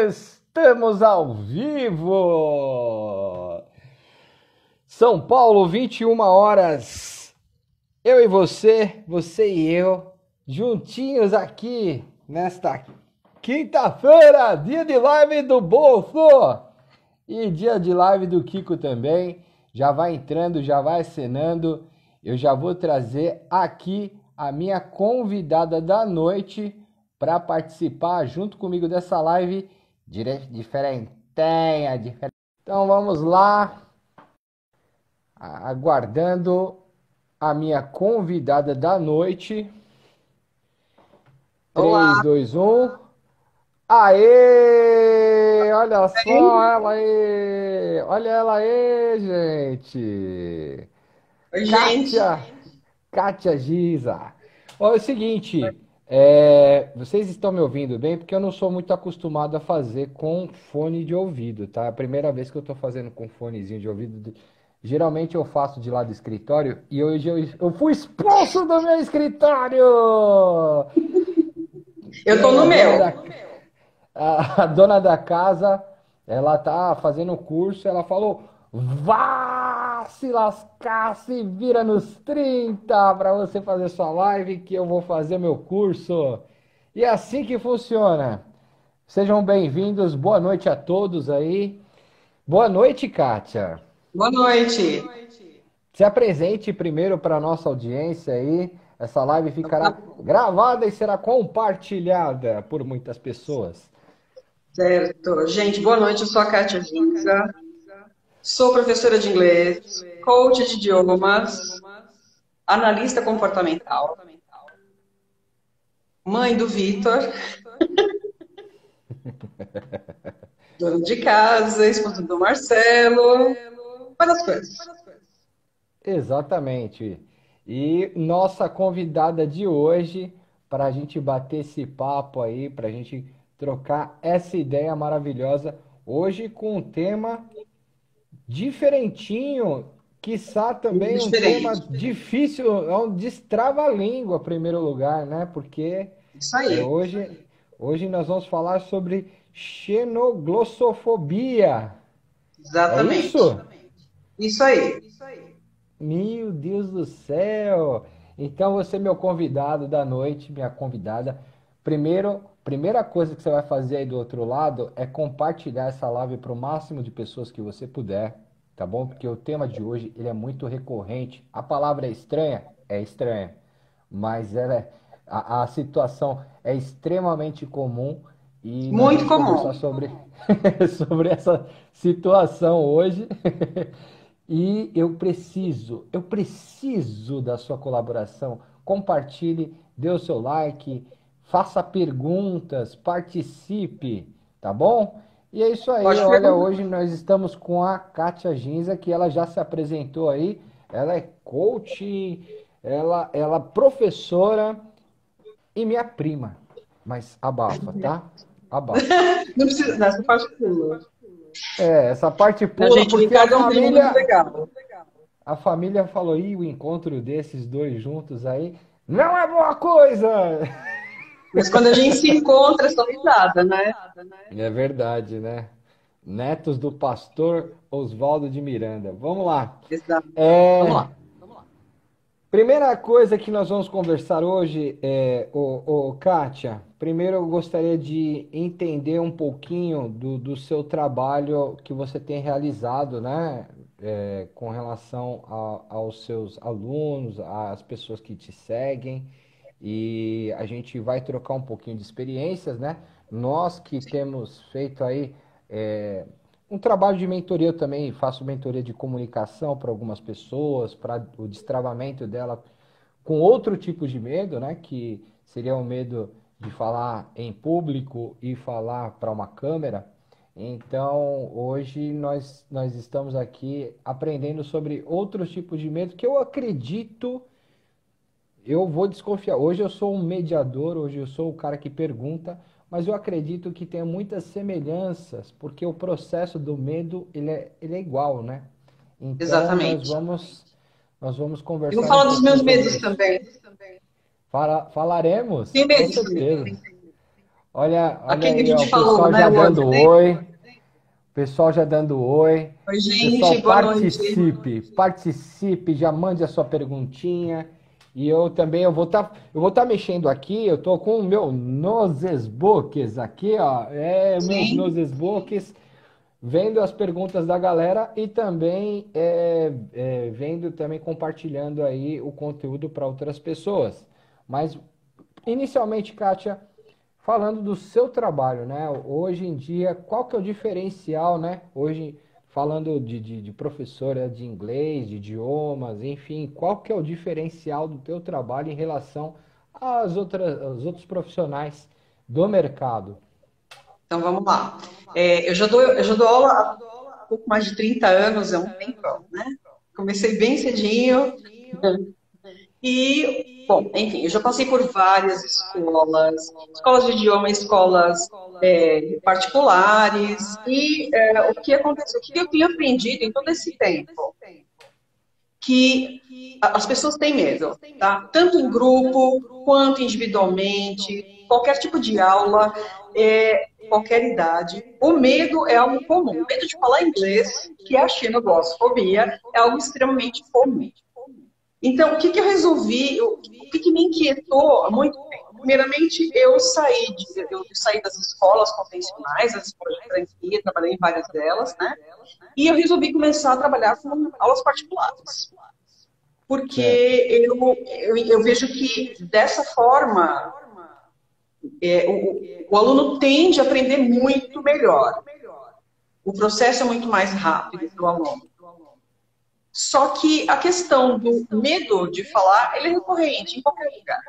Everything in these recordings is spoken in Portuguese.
Estamos ao vivo! São Paulo, 21 horas. Eu e você, você e eu, juntinhos aqui nesta quinta-feira, dia de live do Bolso e dia de live do Kiko também. Já vai entrando, já vai acenando. Eu já vou trazer aqui a minha convidada da noite para participar junto comigo dessa live diferentinha. Então vamos lá, aguardando a minha convidada da noite. Olá, 3, 2, 1. Aê! Olha só ela aí! Olha ela aí, gente! oi, gente. Kátia! Kátia Giza. Ó, é o seguinte, vocês estão me ouvindo bem? Porque eu não sou muito acostumado a fazer com fone de ouvido, tá? É a primeira vez que eu tô fazendo com fonezinho de ouvido. Geralmente eu faço de lá do escritório e hoje eu fui expulso do meu escritório! Eu tô E no a dona meu. da, a dona da casa, ela tá fazendo o curso, ela falou, vá se lascar, se vira nos 30 para você fazer sua live que eu vou fazer meu curso. E é assim que funciona. Sejam bem-vindos, boa noite a todos aí. Boa noite, Kátia. Boa noite. Se apresente primeiro para a nossa audiência aí. Essa live ficará gravada e será compartilhada por muitas pessoas. Certo. Gente, boa noite. Eu sou a Kátia Giza. Sou professora de inglês, coach de idiomas, analista comportamental, mãe do Vitor, dona de casa, esposa do Marcelo, várias coisas. Exatamente. E nossa convidada de hoje, para a gente bater esse papo aí, para a gente trocar essa ideia maravilhosa, hoje com um tema diferentinho, quiçá também um tema Diferente. difícil, é um destrava-língua, em primeiro lugar, né? Porque Isso aí. hoje nós vamos falar sobre xenoglossofobia. É Exatamente. isso? Isso aí. Meu Deus do céu! Então você é meu convidado da noite, minha convidada. Primeira coisa que você vai fazer aí do outro lado é compartilhar essa live para o máximo de pessoas que você puder, tá bom? Porque o tema de hoje ele é muito recorrente. A palavra é estranha, mas a situação é extremamente comum e nós Muito vamos comum. conversar sobre, sobre essa situação hoje. E eu preciso da sua colaboração. Compartilhe, dê o seu like, faça perguntas, participe, tá bom? E é isso aí, Pode olha, perguntar. hoje nós estamos com a Kátia Ginza, que ela já se apresentou aí. Ela é coach, ela é professora e minha prima. Mas abafa, tá? Abafa. Não precisa, nessa parte pula. Essa parte A pula gente, o porque a Ricardo é um primo muito família. legal. A família falou, ih, o encontro desses dois juntos aí não é boa coisa! Mas quando a gente se encontra, é só risada, né? É verdade, né? Netos do pastor Oswaldo de Miranda. Vamos lá. Exato. Vamos É, lá. Primeira coisa que nós vamos conversar hoje Kátia, primeiro eu gostaria de entender um pouquinho do seu trabalho que você tem realizado, né? Com relação aos seus alunos, às pessoas que te seguem, e a gente vai trocar um pouquinho de experiências, né? Nós que temos feito aí um trabalho de mentoria, eu também faço mentoria de comunicação para algumas pessoas, para o destravamento dela com outro tipo de medo, né? Que seria o medo de falar em público e falar para uma câmera. Então, hoje nós estamos aqui aprendendo sobre outros tipos de medo que eu acredito, eu vou desconfiar. Hoje eu sou um mediador, hoje eu sou o cara que pergunta, mas eu acredito que tem muitas semelhanças, porque o processo do medo ele é igual, né? Então Exatamente. nós vamos Eu vou conversar um falar dos pouquinho meus sobre medos isso. também. Falaremos, Tem com medos também. certeza. Olha Aquele que aí, a ó, gente o falou, pessoal né, já o dando outro, né? oi. Pessoal já dando oi. Oi, gente, Pessoal, boa noite. participe, já mande a sua perguntinha. E eu também eu vou estar mexendo aqui, eu tô com o meu Nozesbooks aqui, ó. Meus Sim. Nozesbooks, vendo as perguntas da galera e também vendo também compartilhando aí o conteúdo para outras pessoas. Mas inicialmente, Kátia, falando do seu trabalho, né? Hoje em dia, qual que é o diferencial, né? Hoje, falando de professora de inglês, de idiomas, enfim, qual que é o diferencial do teu trabalho em relação aos outros profissionais do mercado? Então vamos lá. Eu já dou aula há pouco mais de 30 anos, é um tempão, né? Comecei bem cedinho e, bom, enfim, eu já passei por várias escolas, escolas de idioma, escolas particulares, e o que aconteceu, o que eu tenho aprendido em todo esse tempo? Que as pessoas têm medo, tá? Tanto em grupo, quanto individualmente, qualquer tipo de aula, qualquer idade. O medo é algo comum. O medo de falar inglês, que é a xenoglosofobia, é algo extremamente comum. Então, o que que eu resolvi, o que que me inquietou há muito tempo? Primeiramente, eu saí das escolas convencionais, das escolas de franquia, trabalhei em várias delas, né? E eu resolvi começar a trabalhar com aulas particulares. Porque Certo. eu vejo que, dessa forma, o aluno tende a aprender muito melhor. O processo é muito mais rápido para o aluno. Só que a questão do medo de falar, ele é recorrente em qualquer lugar.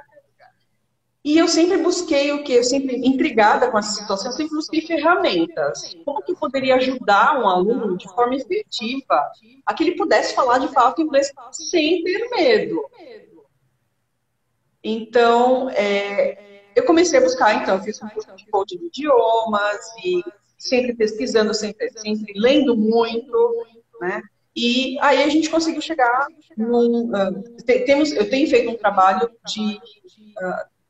E eu sempre busquei o quê? Eu sempre, intrigada com essa situação, eu sempre busquei ferramentas. Como que eu poderia ajudar um aluno de forma efetiva a que ele pudesse falar de fato inglês sem ter medo? Então, eu comecei a buscar, então, eu fiz um curso de coaching de idiomas e sempre pesquisando, sempre lendo muito, né? E aí a gente conseguiu chegar eu tenho feito um trabalho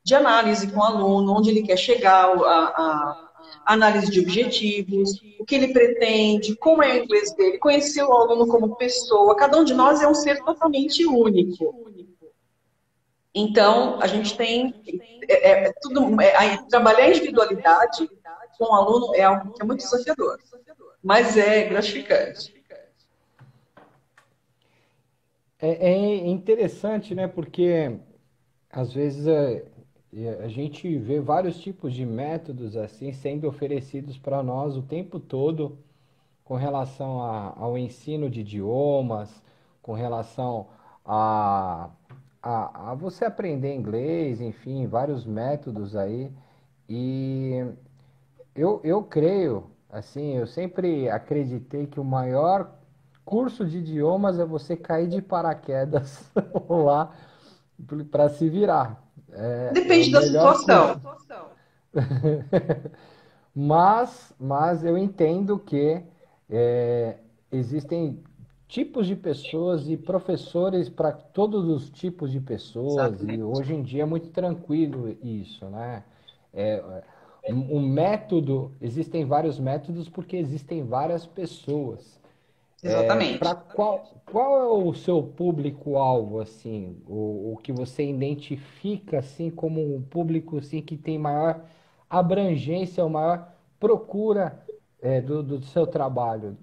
de análise com o aluno, onde ele quer chegar, a análise de objetivos, o que ele pretende, como é o inglês dele, conhecer o aluno como pessoa. Cada um de nós é um ser totalmente único. Então, a gente tem trabalhar a individualidade com o aluno é algo que é muito desafiador, mas é gratificante. É interessante, né? Porque às vezes a gente vê vários tipos de métodos assim sendo oferecidos para nós o tempo todo com relação ao ensino de idiomas, com relação a, a você aprender inglês, enfim, vários métodos aí. E eu creio, assim, eu sempre acreditei que o maior curso de idiomas é você cair de paraquedas lá para se virar. É o Depende da melhor situação. curso. Mas eu entendo que existem tipos de pessoas e professores para todos os tipos de pessoas, e Exatamente. hoje em dia é muito tranquilo isso, né? É, um método, existem vários métodos porque existem várias pessoas. Para Exatamente. qual é o seu público-alvo, assim, o que você identifica assim como um público assim que tem maior abrangência, ou maior procura do seu trabalho?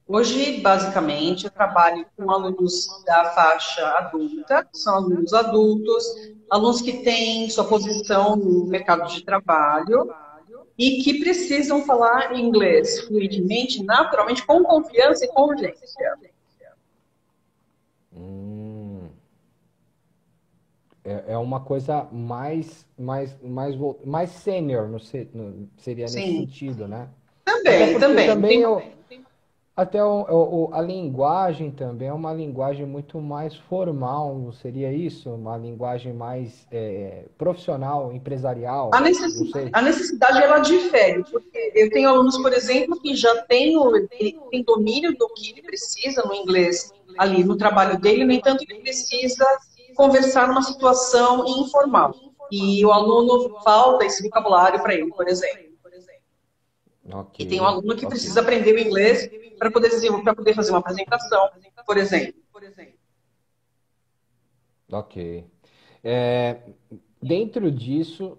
Hoje, basicamente, eu trabalho com alunos da faixa adulta, são alunos adultos, alunos que têm sua posição no mercado de trabalho e que precisam falar inglês fluidamente, naturalmente, com confiança e com urgência. Hum, é uma coisa mais sênior, seria nesse Sim, sentido, né? Até também, porque também. também até a linguagem também é uma linguagem muito mais formal, não seria isso? Uma linguagem mais profissional, A empresarial, não necessidade, sei. a necessidade ela difere, porque eu tenho alunos, por exemplo, que já ele tem domínio do que ele precisa no inglês ali no trabalho dele, no entanto, ele precisa conversar numa situação informal. e o aluno falta esse vocabulário para ele, por exemplo. Ok, E tem um aluno que ok, precisa aprender o inglês para poder fazer uma apresentação, por exemplo. ok. É, dentro disso,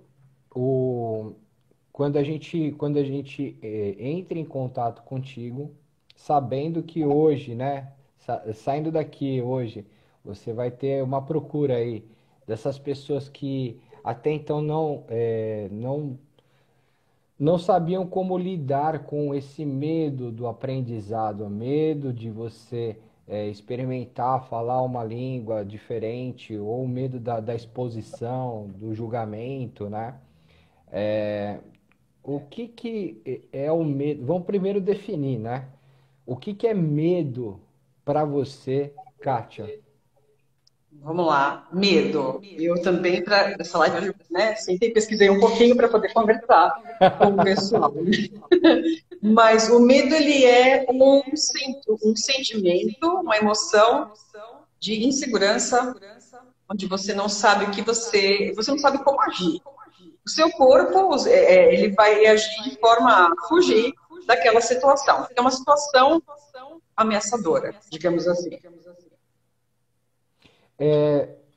o, quando a gente entra em contato contigo, sabendo que hoje, né, saindo daqui hoje, você vai ter uma procura aí dessas pessoas que até então não sabiam como lidar com esse medo do aprendizado, o medo de você experimentar, falar uma língua diferente, ou o medo da exposição, do julgamento, né? O que que é o medo? Vamos primeiro definir, né? O que que é medo para você, Kátia? Vamos lá, medo. Eu também, para essa live, né, sentei, pesquisei um pouquinho para poder conversar com o pessoal. Mas o medo, ele é um sentimento, uma emoção de insegurança, onde você não sabe o que você não sabe como agir. O seu corpo, ele vai reagir de forma a fugir daquela situação. É uma situação ameaçadora, digamos assim.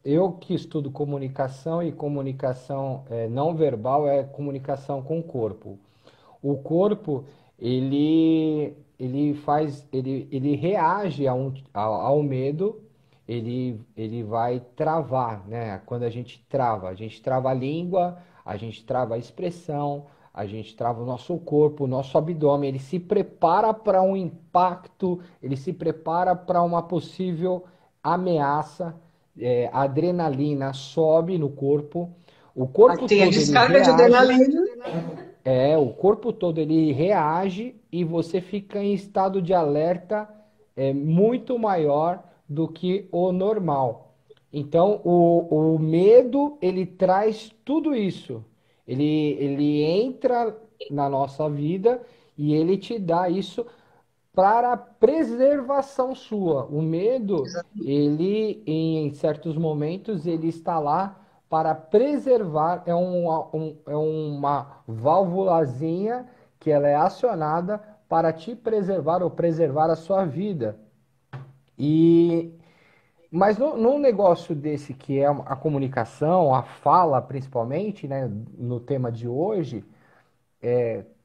Eu que estudo comunicação e comunicação não verbal é comunicação com o corpo. O corpo, ele reage ao medo, ele vai travar, né? Quando a gente trava a língua, a gente trava a expressão, a gente trava o nosso corpo, o nosso abdômen, ele se prepara para um impacto, ele se prepara para uma possível ameaça, a adrenalina sobe no corpo, o Aí corpo tem a todo ele descarga de reage, adrenalina. o corpo todo ele reage e você fica em estado de alerta muito maior do que o normal. Então, o medo, ele traz tudo isso. Ele entra na nossa vida e ele te dá isso para preservação sua. O medo, ele, em certos momentos, ele está lá para preservar, é uma válvulazinha que ela é acionada para te preservar ou preservar a sua vida. E, mas num negócio desse que é a comunicação, a fala principalmente, né, no tema de hoje,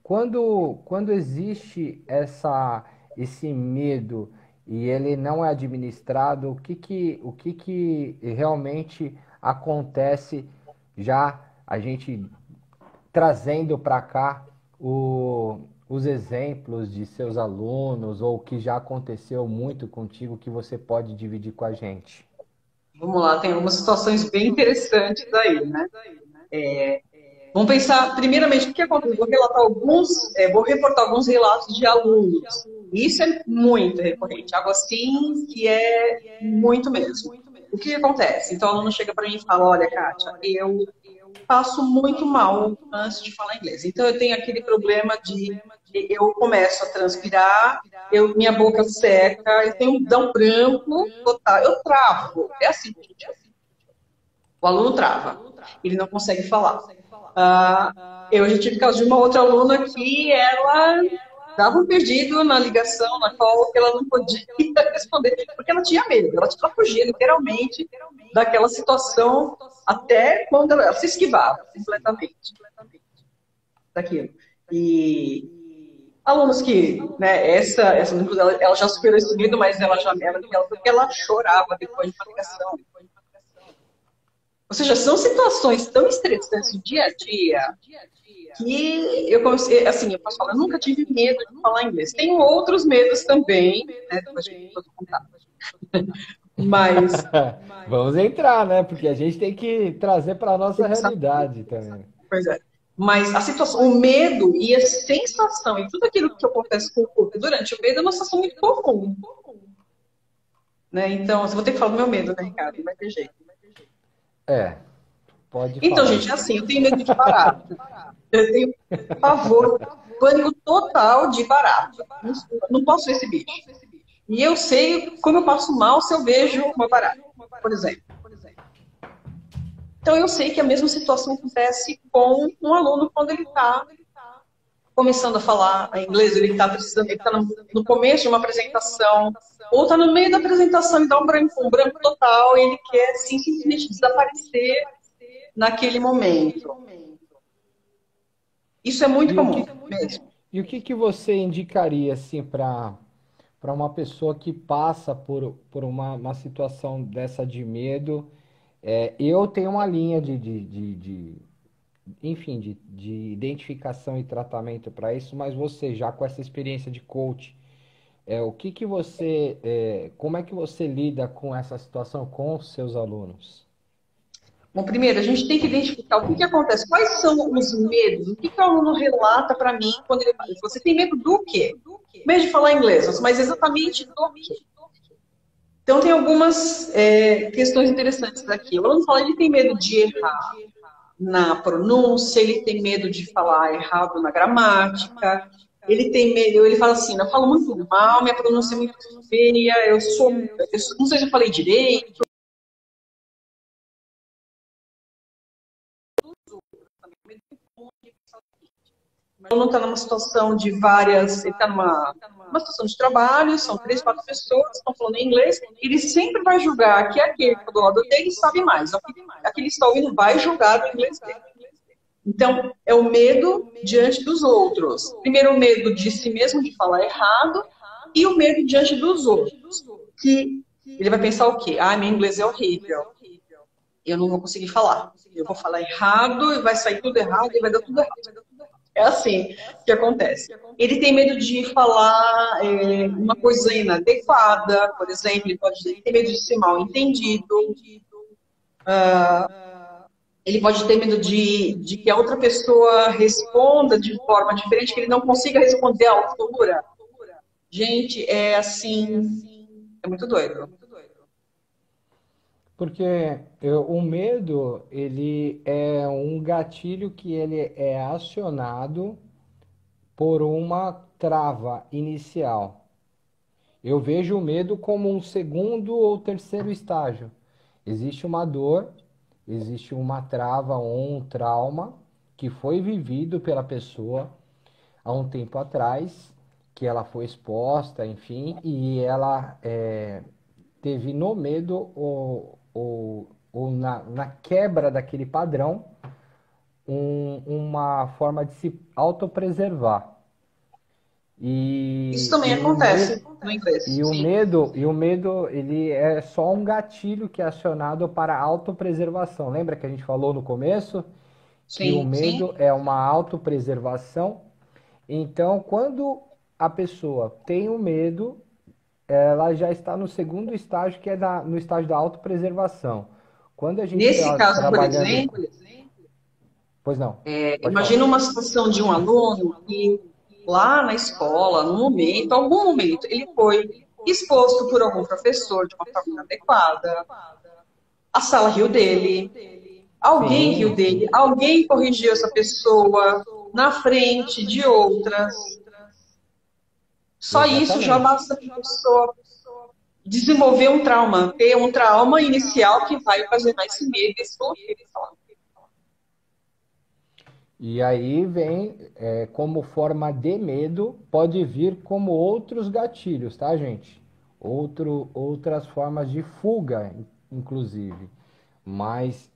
quando existe esse medo e ele não é administrado, o que que realmente acontece já a gente trazendo para cá os exemplos de seus alunos ou que já aconteceu muito contigo que você pode dividir com a gente? Vamos lá, tem algumas situações bem interessantes aí, né? Vamos pensar, primeiramente, o que acontece? Vou reportar alguns relatos de alunos. Isso é muito recorrente, algo assim que é muito mesmo. O que acontece? Então, o aluno chega para mim e fala: Olha, Kátia, eu passo muito mal antes de falar inglês. Então, eu tenho aquele problema de eu começo a transpirar, minha boca seca, eu tenho dá um branco total, eu travo. É assim, gente. O aluno trava, ele não consegue falar. Eu já tive caso de uma outra aluna que ela dava um perdido na ligação, na call, que ela não podia responder, porque ela tinha medo, ela fugia literalmente daquela situação, até quando ela se esquivava completamente daquilo. E alunos que, né, essa ela já superou esse medo, mas ela já era daquela porque ela chorava depois de uma ligação. Ou seja, são situações tão estressantes do dia a dia que eu comecei, assim, eu posso falar, eu nunca tive medo de falar inglês. Tenho outros medos também, né, depois a gente pode contar. Mas, Vamos entrar, né? Porque a gente tem que trazer para a nossa realidade também. pois é. Mas a situação, o medo e a sensação e tudo aquilo que acontece com o corpo durante o medo é uma sensação muito comum, né? Então, eu vou ter que falar do meu medo, né, Ricardo? Não vai ter jeito. É, pode Então, falar. gente, é assim, eu tenho medo de barata. Eu tenho pavor, pânico total de barata. Não posso ver esse bicho. E eu sei como eu passo mal se eu vejo uma barata, por exemplo. Então, eu sei que a mesma situação acontece com um aluno quando ele está começando a falar inglês, ele está precisando, ele está no começo de uma apresentação, ou está no meio da apresentação e dá um branco total, e ele quer assim, simplesmente desaparecer naquele momento. Isso é muito E o comum que, mesmo. e o que que você indicaria assim para uma pessoa que passa por uma situação dessa de medo? Eu tenho uma linha enfim, de identificação e tratamento para isso, mas você, já com essa experiência de coach, o que que como é que você lida com essa situação com os seus alunos? Bom, primeiro, a gente tem que identificar o que acontece, quais são os medos, o que o aluno relata para mim quando ele fala. Você tem medo do quê? Medo de falar inglês, mas exatamente do quê? Então, tem algumas questões interessantes aqui. O aluno fala, ele tem medo de errar na pronúncia, ele tem medo de falar errado na gramática, ele tem medo, ele fala assim, eu falo muito mal, minha pronúncia é muito feia, não sei se eu falei direito. O aluno está numa situação de várias, ele está numa situação de trabalho, são 3, 4 pessoas que estão falando em inglês, ele sempre vai julgar que aquele que está do lado dele sabe mais, aquele que está ouvindo vai julgar o inglês dele. Então, é o medo diante dos outros. Primeiro, o medo de si mesmo, de falar errado, e o medo diante dos outros. Que ele vai pensar o quê? Ah, meu inglês é horrível. Eu não vou conseguir falar. Eu vou falar errado, e vai sair tudo errado, e vai dar tudo errado. É assim que acontece. Ele tem medo de falar uma coisa inadequada, por exemplo, ele tem medo de ser mal entendido. Ele pode ter medo de que a outra pessoa responda de forma diferente, que ele não consiga responder à altura. Gente, é assim, é muito doido. Porque o medo, ele é um gatilho que ele é acionado por uma trava inicial. Eu vejo o medo como um segundo ou terceiro estágio. Existe uma dor, existe uma trava ou um trauma que foi vivido pela pessoa há um tempo atrás, que ela foi exposta, enfim, e ela teve no medo ou na quebra daquele padrão uma forma de se autopreservar. Isso E, também e o medo, acontece no inglês, sim. e o medo, ele é só um gatilho que é acionado para a autopreservação. Lembra que a gente falou no começo que o Sim, sim. medo é uma autopreservação? Então, quando a pessoa tem o medo, ela já está no segundo estágio, que é no estágio da autopreservação. Quando a gente Nesse está caso, por trabalhando. exemplo, Pois não, pode falar. imagina uma situação de um aluno que lá na escola, num momento, algum momento, ele foi exposto por algum professor de uma forma inadequada, a sala riu dele, alguém riu Sim, dele, sim. alguém corrigiu essa pessoa na frente de outras. Só isso já Exatamente. basta para a pessoa desenvolver um trauma, ter um trauma inicial que vai ocasionar esse medo, esse bloqueio. E aí vem, como forma de medo, pode vir como outros gatilhos, tá, gente? Outras formas de fuga, inclusive. Mas,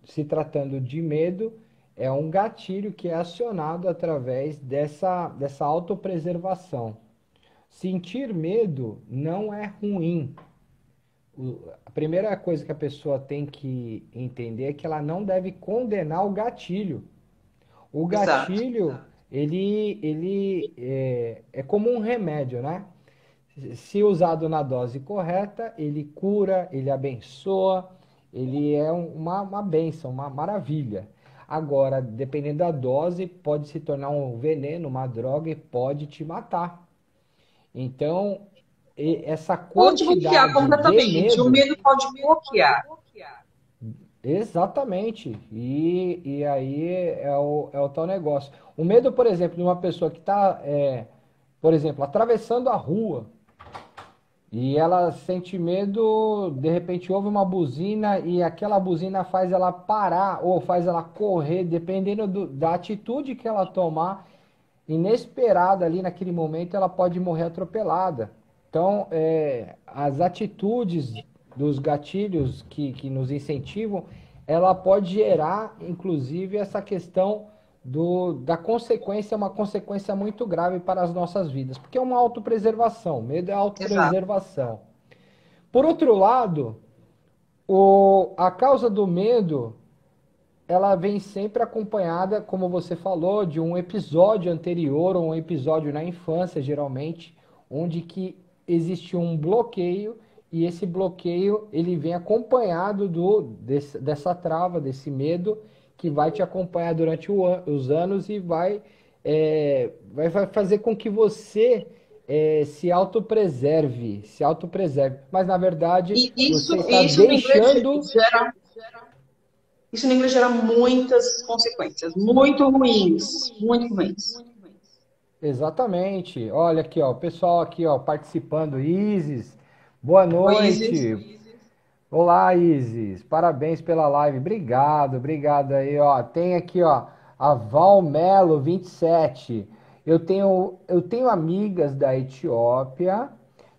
se tratando de medo, é um gatilho que é acionado através dessa autopreservação. Sentir medo não é ruim. A primeira coisa que a pessoa tem que entender é que ela não deve condenar o gatilho. O Exato. gatilho, ele é como um remédio, né? Se usado na dose correta, ele cura, ele abençoa, ele é uma bênção, uma maravilha. Agora, dependendo da dose, pode se tornar um veneno, uma droga e pode te matar. Então, essa Ou te bloquear quantidade de completamente. O medo. medo pode bloquear. Exatamente. E aí é o tal negócio. O medo, por exemplo, de uma pessoa que está, por exemplo, atravessando a rua. E ela sente medo, de repente ouve uma buzina e aquela buzina faz ela parar ou faz ela correr, dependendo da atitude que ela tomar, inesperada ali naquele momento, ela pode morrer atropelada. Então, as atitudes dos gatilhos que nos incentivam, ela pode gerar, inclusive, essa questão da consequência, uma consequência muito grave para as nossas vidas, porque é uma autopreservação, medo é Exato. autopreservação. Por outro lado, a causa do medo ela vem sempre acompanhada, como você falou, de um episódio anterior ou um episódio na infância, geralmente, onde que existe um bloqueio e esse bloqueio ele vem acompanhado dessa trava, desse medo que vai te acompanhar durante os anos e vai fazer com que você se autopreserve, se autopreserve. Mas na verdade E você está isso no inglês deixando. gera, isso no inglês gera muitas consequências, muito ruins, muito ruins. Exatamente. Olha aqui, ó, o pessoal aqui, ó, participando. Isis, boa Oi, Isis. noite. Olá, Isis. Parabéns pela live. Obrigado, obrigado aí, ó. Tem aqui, ó, a Val Melo 27. Eu tenho amigas da Etiópia.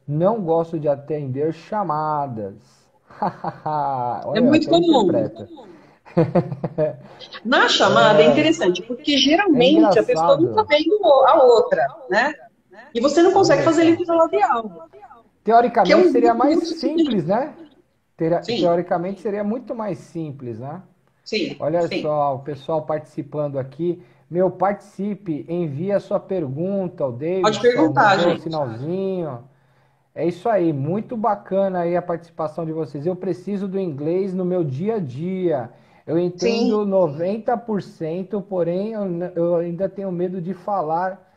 Não gosto de atender chamadas. É Olha, muito até comum. interpreta. Na chamada é interessante, porque É geralmente a pessoa não está engraçado. vendo a outra, né? E você não consegue Olha fazer só. leitura labial, que é Teoricamente um seria grupo mais muito simples, significativo. né? Sim, Teoricamente seria muito mais simples, né? sim, Olha sim. só, o pessoal participando aqui. Meu, participe, envie a sua pergunta. O Pode Davidson perguntar, mandou o gente. sinalzinho. É isso aí, muito bacana aí a participação de vocês. Eu preciso do inglês no meu dia a dia. Eu entendo Sim, 90%, porém eu ainda tenho medo de falar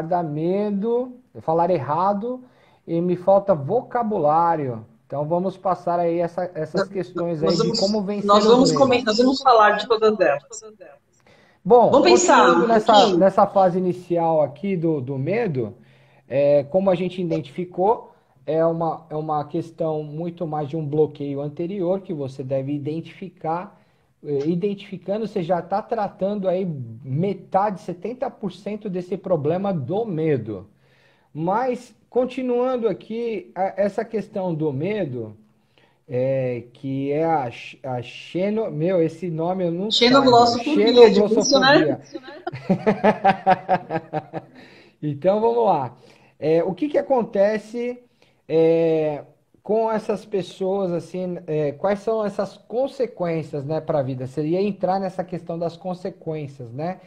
dá medo, falar errado e me falta vocabulário. Então vamos passar aí essas questões aí de como vencer os medos. nós vamos falar de todas elas. Bom, Vamos pensar continuando um pouquinho. nessa fase inicial aqui do medo, como a gente identificou, é uma questão muito mais de um bloqueio anterior que você deve identificar. Identificando, você já está tratando aí metade, 70% desse problema do medo. Mas, continuando aqui, essa questão do medo, que é a meu, esse nome eu não saiba, Xenoglossofonia, é difícil, né? xenoglossofobia. Então vamos lá. O que que acontece é, com essas pessoas assim? Quais são essas consequências, né, para a vida? Seria entrar nessa questão das consequências, né?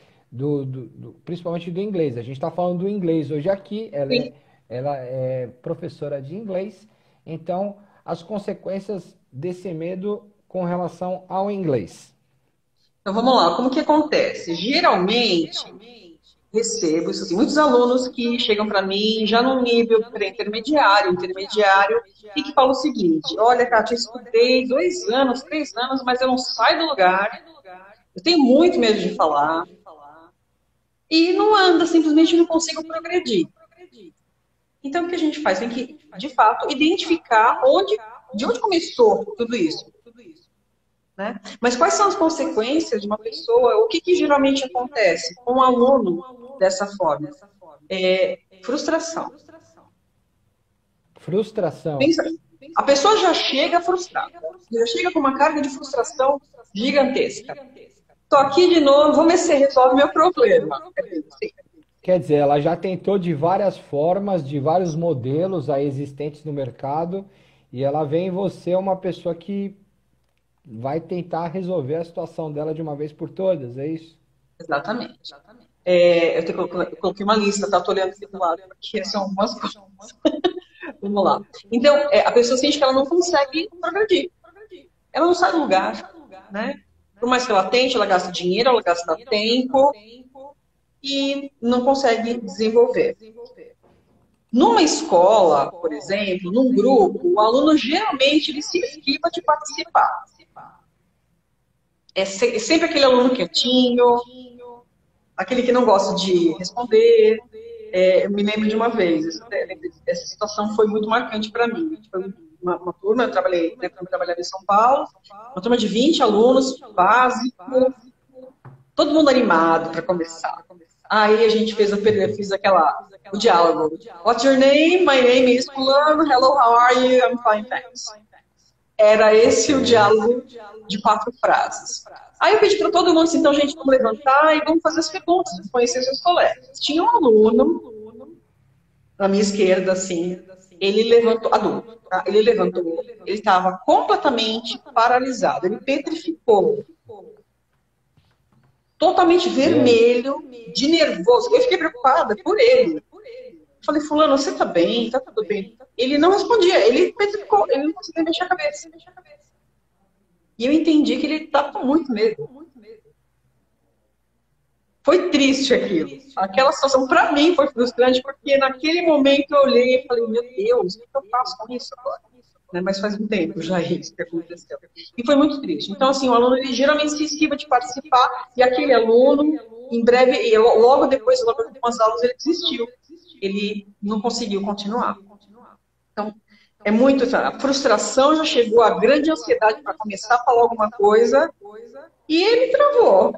Principalmente do inglês. A gente está falando do inglês hoje aqui. Sim. Ela é professora de inglês. Então, as consequências desse medo com relação ao inglês. Então vamos lá, como que acontece? Geralmente, recebo isso assim, muitos alunos que chegam para mim já no nível pré-intermediário, intermediário, e que falam o seguinte: olha, Kátia, eu estudei 2 anos, 3 anos, mas eu não saio do lugar, eu tenho muito medo de falar, e não anda, simplesmente não consigo progredir. Então, o que a gente faz? Tem que, de fato, identificar de onde começou tudo isso. Né? Mas quais são as consequências de uma pessoa? O que geralmente acontece com um aluno dessa forma? Frustração. Frustração. Pensa, a pessoa já chega frustrada, já chega com uma carga de frustração gigantesca. Estou aqui de novo, vamos ver se resolve meu problema. Sim, Quer dizer, ela já tentou de várias formas, de vários modelos aí existentes no mercado, e ela vê em você uma pessoa que vai tentar resolver a situação dela de uma vez por todas, é isso? exatamente. Eu coloquei uma lista, tá? Estou olhando aqui do lado, porque são algumas coisas. Vamos lá. Então, a pessoa sente que ela não consegue progredir. Ela não sai do lugar, né? Por mais que ela tente, ela gasta dinheiro, ela gasta tempo e não consegue desenvolver. Numa escola, por exemplo, num grupo, o aluno geralmente ele se esquiva de participar. É sempre aquele aluno quietinho, aquele que não gosta de responder. eu me lembro de uma vez, essa situação foi muito marcante para mim. Foi uma turma, eu trabalhei, né, eu trabalhava em São Paulo, uma turma de 20 alunos, básico, todo mundo animado para começar. Aí a gente fiz o diálogo. What's your name? My name is Fulano. Hello, how are you? I'm fine, thanks. Era esse o diálogo de 4 frases. Aí eu pedi para todo mundo, assim, então, gente, vamos levantar e vamos fazer as perguntas, conhecer seus colegas. Tinha um aluno na minha esquerda, assim, ele levantou, adulto, tá? Ele levantou, ele estava completamente paralisado, ele petrificou, totalmente E aí? vermelho, de nervoso. Eu fiquei preocupada por ele. Falei, fulano, você tá bem? Tá tudo bem? Ele não respondia, ele petrificou, ele não conseguia mexer a cabeça. E eu entendi que ele estava com muito medo. Foi triste aquilo. Aquela situação, para mim, foi frustrante, porque naquele momento eu olhei e falei, meu Deus, o que eu faço com isso agora? Né? Mas faz um tempo já isso que aconteceu. E foi muito triste. Então, assim, o aluno, ele geralmente se esquiva de participar, e aquele aluno, em breve, logo depois, logo de algumas aulas, ele desistiu. Ele não conseguiu continuar. Então, é muito, a frustração já chegou à grande ansiedade para começar a falar alguma coisa, e ele travou.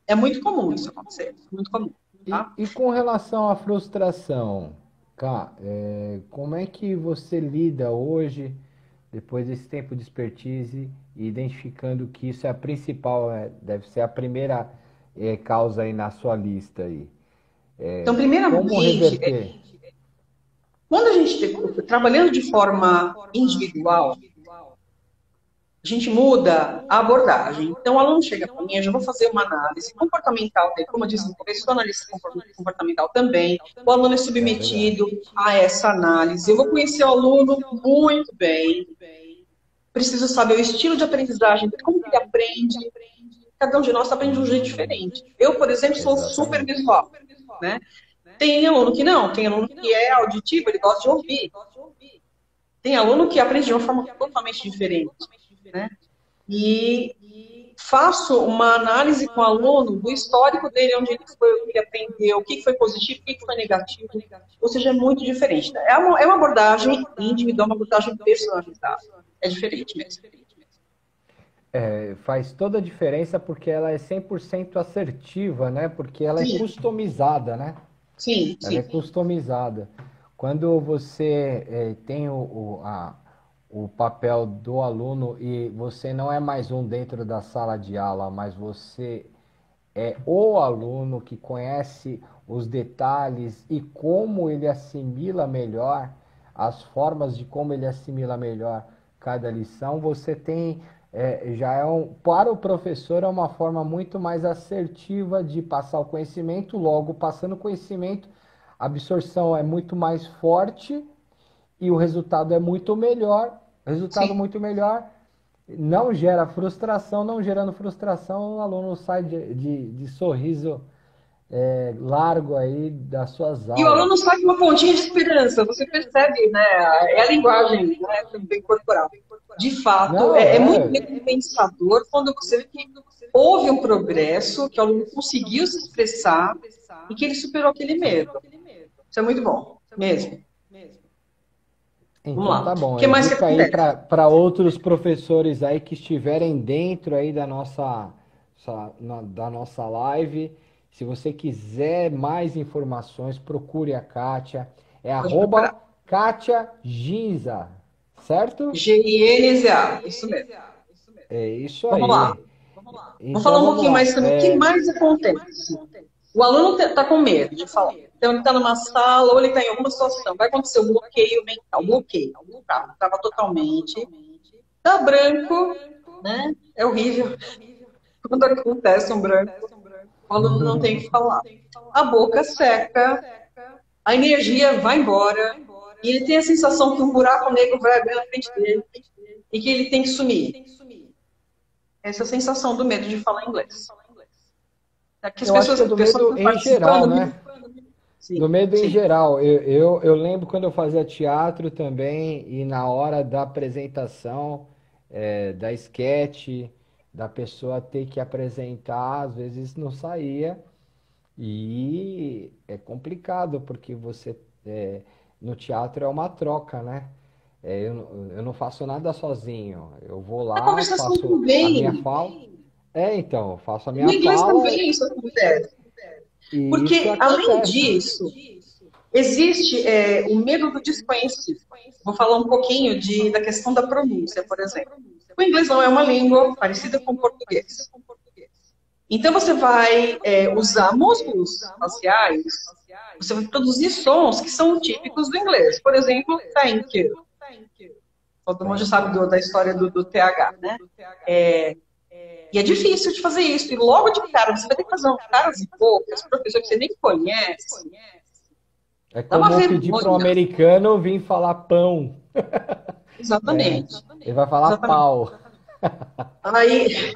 É muito comum isso acontecer, muito comum, tá? E com relação à frustração, Cá, como é que você lida hoje, depois desse tempo de expertise, e identificando que isso é a principal, deve ser a primeira causa aí na sua lista aí? Então, Como primeiramente, reverter? quando a gente trabalhando de forma individual, a gente muda a abordagem. Então, o aluno chega para mim, eu já vou fazer uma análise comportamental dele, como eu disse no começo, sou analista comportamental também. O aluno é É verdade. submetido a essa análise. Eu vou conhecer o aluno muito bem. Preciso saber o estilo de aprendizagem, como que ele aprende. Cada um de nós aprende de um jeito diferente. Eu, por exemplo, sou super Exatamente. visual, né? Tem aluno que não, tem aluno que é auditivo, ele gosta de ouvir. Tem aluno que aprende de uma forma totalmente diferente, né? E faço uma análise com o aluno do histórico dele, onde ele foi, o que ele aprendeu, o que foi positivo, o que foi negativo. Ou seja, é muito diferente. Né? É uma abordagem individual, uma abordagem personalizada. É diferente mesmo. Faz toda a diferença porque ela é 100% assertiva, né? Porque ela é Sim, customizada, né? sim, Ela é sim. customizada. Quando você tem o papel do aluno e você não é mais um dentro da sala de aula, mas você é o aluno que conhece os detalhes e como ele assimila melhor, as formas de como ele assimila melhor cada lição, você tem, já é para o professor é uma forma muito mais assertiva de passar o conhecimento, logo passando o conhecimento, a absorção é muito mais forte e o resultado é muito melhor, resultado Sim. muito melhor, não gera frustração, não gerando frustração, o aluno sai de sorriso largo aí das suas E o aulas. aluno sai com uma pontinha de esperança, você percebe, né? É a linguagem, né, também corporal. De fato, Não, é muito recompensador quando você vê que houve um progresso, que o aluno conseguiu se expressar e que ele superou aquele medo. Isso é muito bom, mesmo. Vamos então lá. tá O bom. que É mais que dica aí acontece? para outros professores aí que estiverem dentro aí da nossa live. Se você quiser mais informações, procure a Kátia. É Pode procurar. Kátia Ginza, certo? GINZA, isso mesmo. É isso Vamos lá. aí. Vamos Então falar um vamos pouquinho mais lá. sobre o que mais acontece. O aluno está com medo de falar. Então, ele está numa sala ou ele está em alguma situação. Vai acontecer um bloqueio mental. Bloqueio. Tá? Trava totalmente. Dá branco, né? É horrível. Quando acontece um branco, o aluno não tem o que falar. A boca seca, a energia vai embora, e ele tem a sensação que um buraco negro vai abrir na frente dele e que ele tem que sumir. Essa é a sensação do medo de falar inglês. É que as Eu acho que é do pessoas medo estão em geral, participando. né? Do Sim, medo em sim. geral. Eu lembro quando eu fazia teatro também, e na hora da apresentação, da esquete, da pessoa ter que apresentar, às vezes não saía. E complicado, porque você no teatro é uma troca, né? Eu não faço nada sozinho. Eu vou Na lá, conversação faço a minha também. fala. Então, eu faço a No minha inglês fala também isso acontece. e isso Porque, além acontece. disso, existe o medo do desconhecido. Vou falar um pouquinho da questão da pronúncia, por exemplo. O inglês não é uma língua parecida com o português. Então, você vai usar músculos faciais, você vai produzir sons que são típicos do inglês. Por exemplo, thank you. Todo mundo já Thank sabe you. da história do TH, né? É, e é difícil de fazer isso. E logo de cara, você vai ter que fazer um caras e bocas, professor que você nem conhece. É Dá uma como pedir para um vergonha. americano vir falar pão, né? Exatamente. Ele vai falar Exatamente. pau. Aí,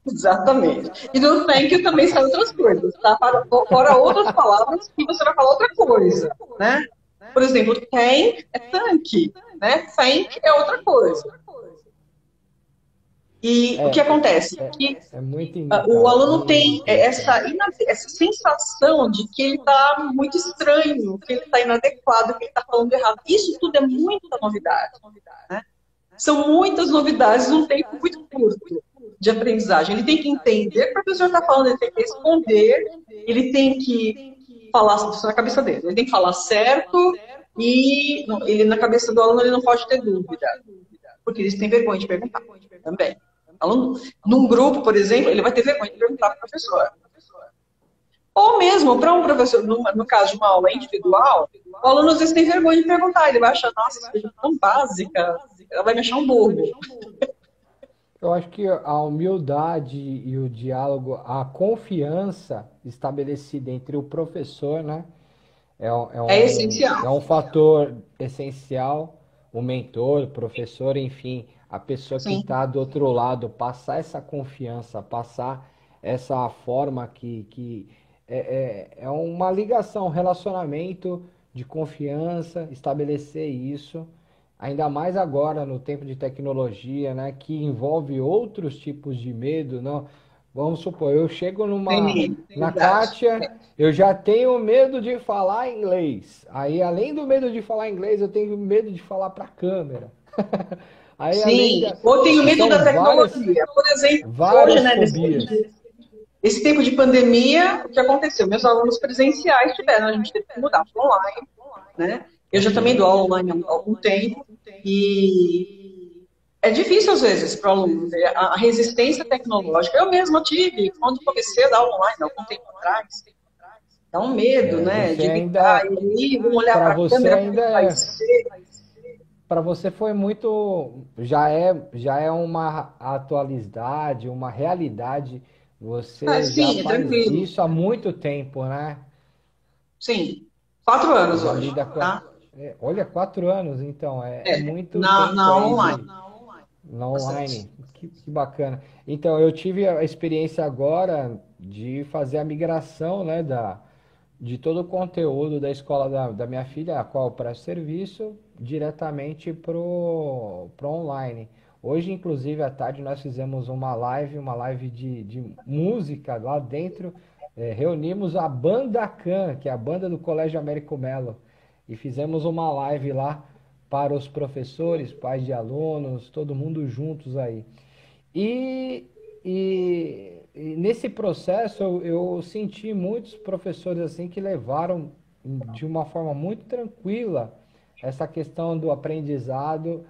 exatamente. E no thank you também saem outras coisas, tá? Fora outras palavras que você vai falar outra coisa, né? Por exemplo, thank é thank, né? Thank é outra coisa. E o que É, acontece? Que é muito o aluno tem essa, interessante. essa sensação de que ele está muito estranho, que ele está inadequado, que ele está falando errado. Isso tudo é muita novidade, né? São muitas novidades num tempo muito curto de aprendizagem. Ele tem que entender o que o professor está falando, ele tem que responder, ele tem que falar isso na cabeça dele, ele tem que falar certo e ele na cabeça do aluno ele não pode ter dúvida, porque eles têm vergonha de perguntar também. Aluno, num grupo, por exemplo, ele vai ter vergonha de perguntar para o professor. Ou mesmo para um professor, no caso de uma aula individual, o aluno às vezes tem vergonha de perguntar, ele vai achar, nossa, isso é tão básica, ela vai me achar um bobo. Eu acho que a humildade e o diálogo, a confiança estabelecida entre o professor, né, É essencial. é um fator essencial. O mentor, o professor, enfim, a pessoa que Sim. está do outro lado, passar essa confiança, passar essa forma é uma ligação, um relacionamento de confiança, estabelecer isso. Ainda mais agora no tempo de tecnologia, né, que envolve outros tipos de medo, não? Vamos supor, eu chego na Verdade. Kátia, eu já tenho medo de falar inglês. Aí, além do medo de falar inglês, eu tenho medo de falar para a câmera. Aí, além Sim. da, Ou tenho medo são da tecnologia. Por exemplo, hoje, várias né, fobias. esse tempo de pandemia, o que aconteceu? Meus alunos presenciais tiveram, a gente teve que mudar para online, né? Eu já Ok. também dou aula online há algum tempo e é difícil às vezes para o aluno ver a resistência tecnológica. Eu mesma tive quando comecei a dar aula online há algum tempo atrás. Dá um medo, né? Você De ligar ainda, e aí, vamos olhar para para a você câmera, como vai ainda ser? para você foi muito, já é uma atualidade, uma realidade. Ah, Você já sim, é faz tranquilo. isso há muito tempo, né? Sim, 4 anos Já hoje, lida com. tá? Olha, 4 anos, então, é É, muito na tempo aula aí online, na bastante. online. Que bacana. Então, eu tive a experiência agora de fazer a migração, né, de todo o conteúdo da escola da minha filha, a qual eu presto serviço, diretamente pro online. Hoje, inclusive, à tarde, nós fizemos uma live de música lá dentro. Reunimos a Banda Can, que é a banda do Colégio Américo Melo, e fizemos uma live lá para os professores, pais de alunos, todo mundo juntos aí. E, e nesse processo eu senti muitos professores assim que levaram de uma forma muito tranquila essa questão do aprendizado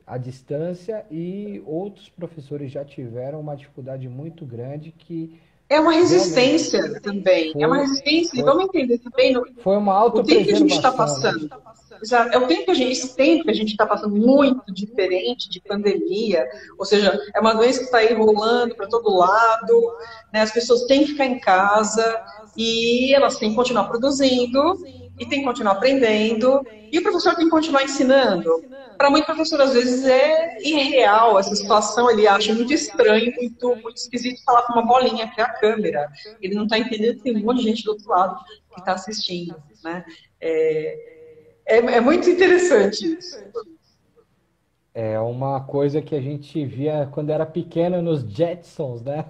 à distância, e outros professores já tiveram uma dificuldade muito grande que É uma realmente resistência também, é uma resistência, e foi, vamos entender também foi uma o tempo que a gente está autopreservação, né? passando. Exato. É o tempo que esse tempo que a gente está passando muito diferente de pandemia, ou seja, é uma doença que está aí rolando para todo lado, né? As pessoas têm que ficar em casa e elas têm que continuar produzindo e têm que continuar aprendendo e o professor tem que continuar ensinando. Para muito professor, às vezes, é irreal essa situação, ele acha muito estranho, muito esquisito falar com uma bolinha que é a câmera. Ele não está entendendo que tem um monte de gente do outro lado que está assistindo, né? É muito interessante isso. É uma coisa que a gente via quando era pequeno nos Jetsons, né?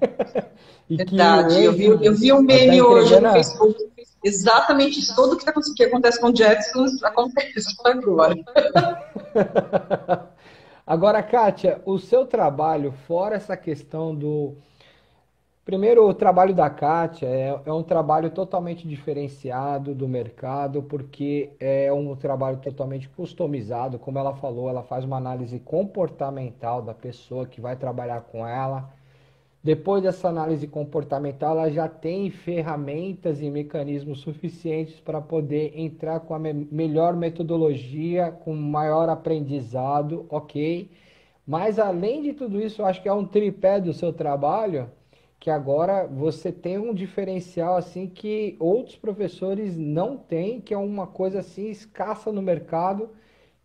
E que Verdade. Eu hoje vi um está meme hoje entregando no Facebook. Exatamente isso. Tudo que acontece com Jetsons acontece agora. Agora, Kátia, o seu trabalho, fora essa questão do. Primeiro, o trabalho da Kátia é um trabalho totalmente diferenciado do mercado, porque é um trabalho totalmente customizado. Como ela falou, ela faz uma análise comportamental da pessoa que vai trabalhar com ela. Depois dessa análise comportamental, ela já tem ferramentas e mecanismos suficientes para poder entrar com a melhor metodologia, com maior aprendizado, ok? Mas além de tudo isso, eu acho que é um tripé do seu trabalho, que agora você tem um diferencial assim que outros professores não têm, que é uma coisa assim escassa no mercado,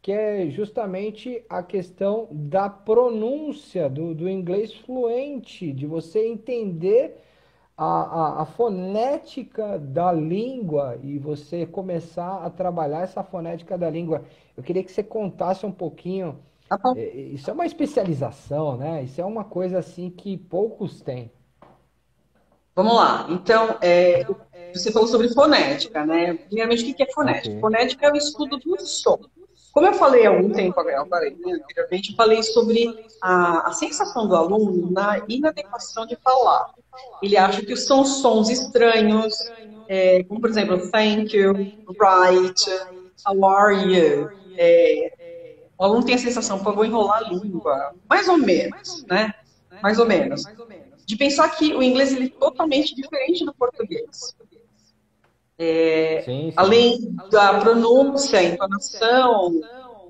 que é justamente a questão da pronúncia do inglês fluente, de você entender a fonética da língua e você começar a trabalhar essa fonética da língua. Eu queria que você contasse um pouquinho. Tá bom? Isso é uma especialização, né? Isso é uma coisa assim que poucos têm. Vamos lá. Então, você falou sobre fonética, né? Primeiramente, o que é Ok. fonética? Fonética é o estudo do som. Como eu falei há algum tempo agora, né, anteriormente, eu falei sobre a sensação do aluno na inadequação de falar. Ele acha que são sons estranhos, como, por exemplo, thank you, right, how are you? O aluno tem a sensação, pô, eu vou enrolar a língua. Mais ou menos, né? Mais ou menos. De pensar que o inglês ele é totalmente diferente do português. Sim, sim. Além da pronúncia, entonação,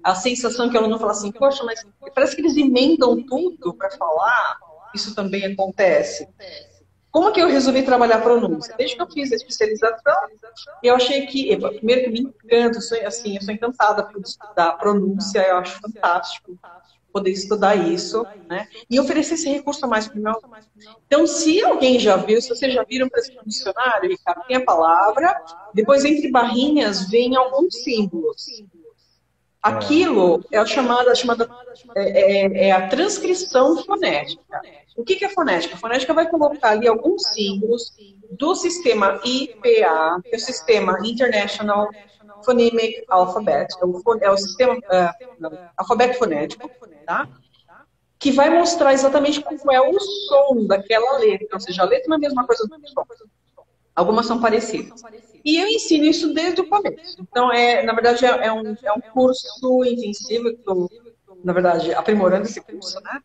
a sensação que o aluno fala assim, poxa, mas parece que eles emendam tudo para falar, isso também acontece. Como que eu resolvi trabalhar a pronúncia? Desde que eu fiz a especialização, eu achei que, primeiro que me encanta, eu sou encantada por estudar a pronúncia, eu acho fantástico poder estudar isso, né? E oferecer esse recurso a mais para o meu aluno. Então, se alguém já viu, se vocês já viram para esse dicionário, Ricardo, tem a palavra, depois entre barrinhas vem alguns símbolos. Aquilo é a transcrição fonética. O que é fonética? A fonética vai colocar ali alguns símbolos do sistema IPA, que é o Sistema International Phonemic Alphabet, é o sistema alfabeto fonético, tá? Que vai mostrar exatamente qual é o som daquela letra. Ou seja, a letra não é a mesma coisa do som. Algumas são parecidas. E eu ensino isso desde o começo. Então, na verdade, é um curso intensivo, que estou, na verdade, aprimorando esse curso, né?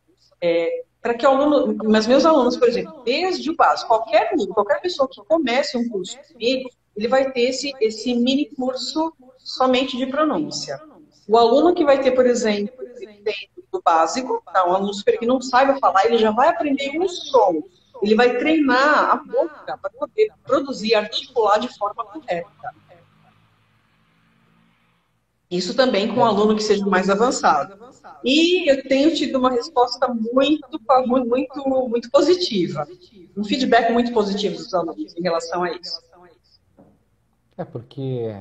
Para que o aluno, mas meus alunos, por exemplo, desde o básico, qualquer pessoa que comece um curso comigo, ele vai ter esse mini curso somente de pronúncia. O aluno que vai ter, por exemplo, do básico, tá? Um aluno super que não saiba falar, ele já vai aprender um som. Ele vai treinar a boca para poder produzir, articular de forma correta. Isso também com um aluno que seja mais avançado. E eu tenho tido uma resposta muito positiva. Um feedback muito positivo dos alunos em relação a isso. É porque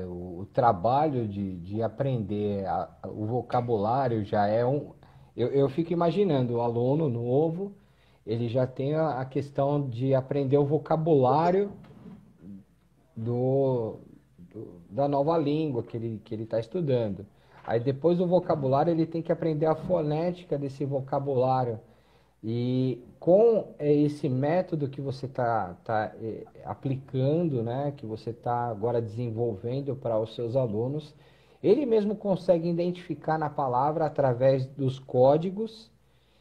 o trabalho de aprender o vocabulário já é um. Eu fico imaginando o aluno novo, ele já tem a questão de aprender o vocabulário da nova língua que ele está estudando. Aí depois do vocabulário ele tem que aprender a fonética desse vocabulário. E com esse método que você está aplicando, né, que você está agora desenvolvendo para os seus alunos, ele mesmo consegue identificar na palavra através dos códigos.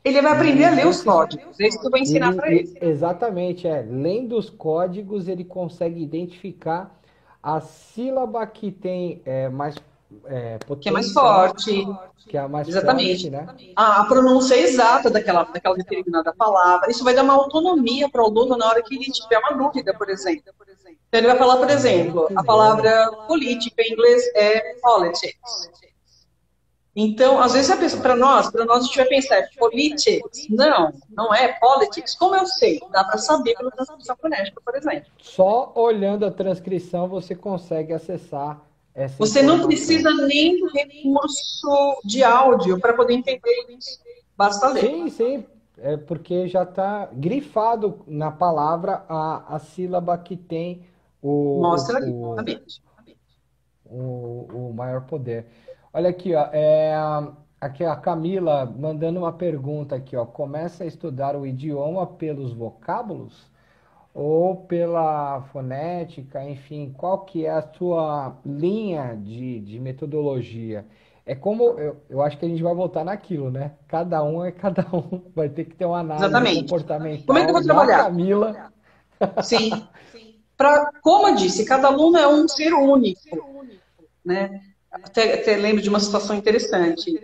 Ele vai aprender a ler os Esses, códigos. É isso que eu vou ensinar para ele. exatamente, lendo os códigos, ele consegue identificar a sílaba que tem mais Que é mais potência, né? forte. Que é a mais forte, Exatamente. né? A pronúncia exata daquela determinada palavra. Isso vai dar uma autonomia para o aluno na hora que ele tiver uma dúvida, por exemplo. Então, ele vai falar, por exemplo, Muito a bom. palavra política em inglês é politics. Então, às vezes, para nós, a gente vai pensar, é politics? Não é politics. Como eu sei? Dá para saber pela transcrição fonética, por exemplo. Só olhando a transcrição você consegue acessar essa Você não informação. precisa nem do recurso de áudio para poder entender isso. Basta ler. Sim, sim. é porque já está grifado na palavra a sílaba que tem o, Mostra o, ali, o, exatamente. o maior poder. Olha aqui, ó, aqui a Camila mandando uma pergunta aqui, ó. Começa a estudar o idioma pelos vocábulos ou pela fonética, enfim, qual que é a sua linha de metodologia? É como, eu acho que a gente vai voltar naquilo, né? Cada um é cada um, vai ter que ter uma análise Exatamente. Como é que eu comportamental, vou igual a trabalhar? Camila. Sim. Como eu disse, cada aluno é um ser único, né? Até lembro de uma situação interessante.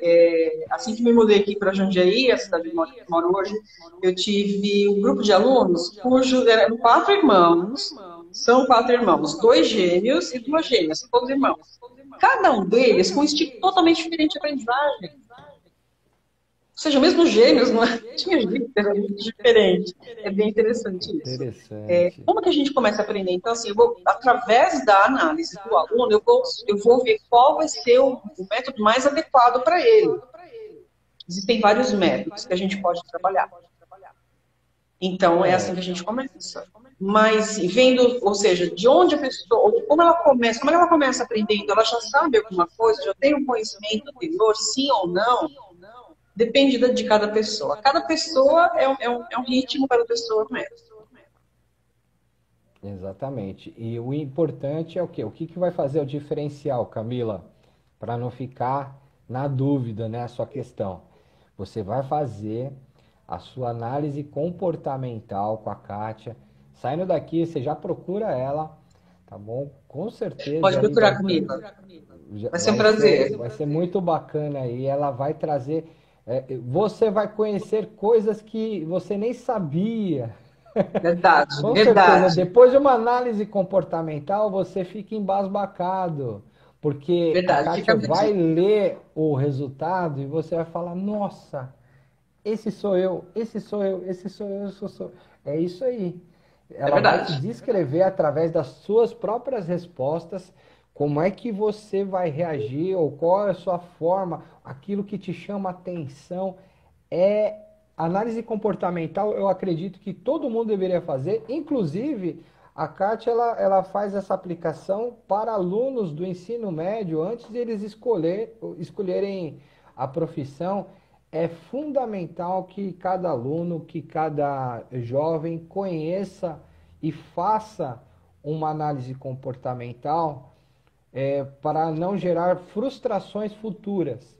Assim que me mudei aqui para Jundiaí, a cidade que eu moro hoje, eu tive um grupo de alunos cujos eram 4 irmãos, são 4 irmãos, 2 gêmeos e 2 gêmeas, são todos irmãos. Cada um deles com um estilo totalmente diferente de aprendizagem. Ou seja, mesmo gêmeos, não é? Tinha jeito, era muito diferente. É bem interessante isso. Interessante. Como que a gente começa a aprender? Então, assim, através da análise do aluno, eu vou ver qual vai ser o método mais adequado para ele. Existem vários métodos que a gente pode trabalhar. Então, é assim que a gente começa. Mas vendo, ou seja, de onde a pessoa, ou como ela começa aprendendo, ela já sabe alguma coisa, já tem um conhecimento anterior, sim ou não, depende de cada pessoa. Cada pessoa é um ritmo, cada pessoa mesmo. Exatamente. E o importante é o quê? O que que vai fazer o diferencial, Camila? Para não ficar na dúvida, né, a sua questão. Você vai fazer a sua análise comportamental com a Kátia. Saindo daqui, você já procura ela, tá bom? Com certeza Pode aí vai procurar ter, comigo. Vai ser um prazer. vai ser muito bacana aí. Ela vai trazer, você vai conhecer coisas que você nem sabia. Verdade, Com certeza, verdade, depois de uma análise comportamental, você fica embasbacado, porque a verdade. Fica Kátia vai mesmo. ler o resultado e você vai falar: Nossa, esse sou eu, esse sou eu, esse sou eu, esse sou eu. É isso aí. É Ela vai te verdade. descrever através das suas próprias respostas como é que você vai reagir ou qual é a sua forma, aquilo que te chama atenção. É análise comportamental, eu acredito que todo mundo deveria fazer, inclusive a Kátia ela faz essa aplicação para alunos do ensino médio antes de eles escolherem a profissão. É fundamental que cada aluno, que cada jovem conheça e faça uma análise comportamental para não gerar frustrações futuras.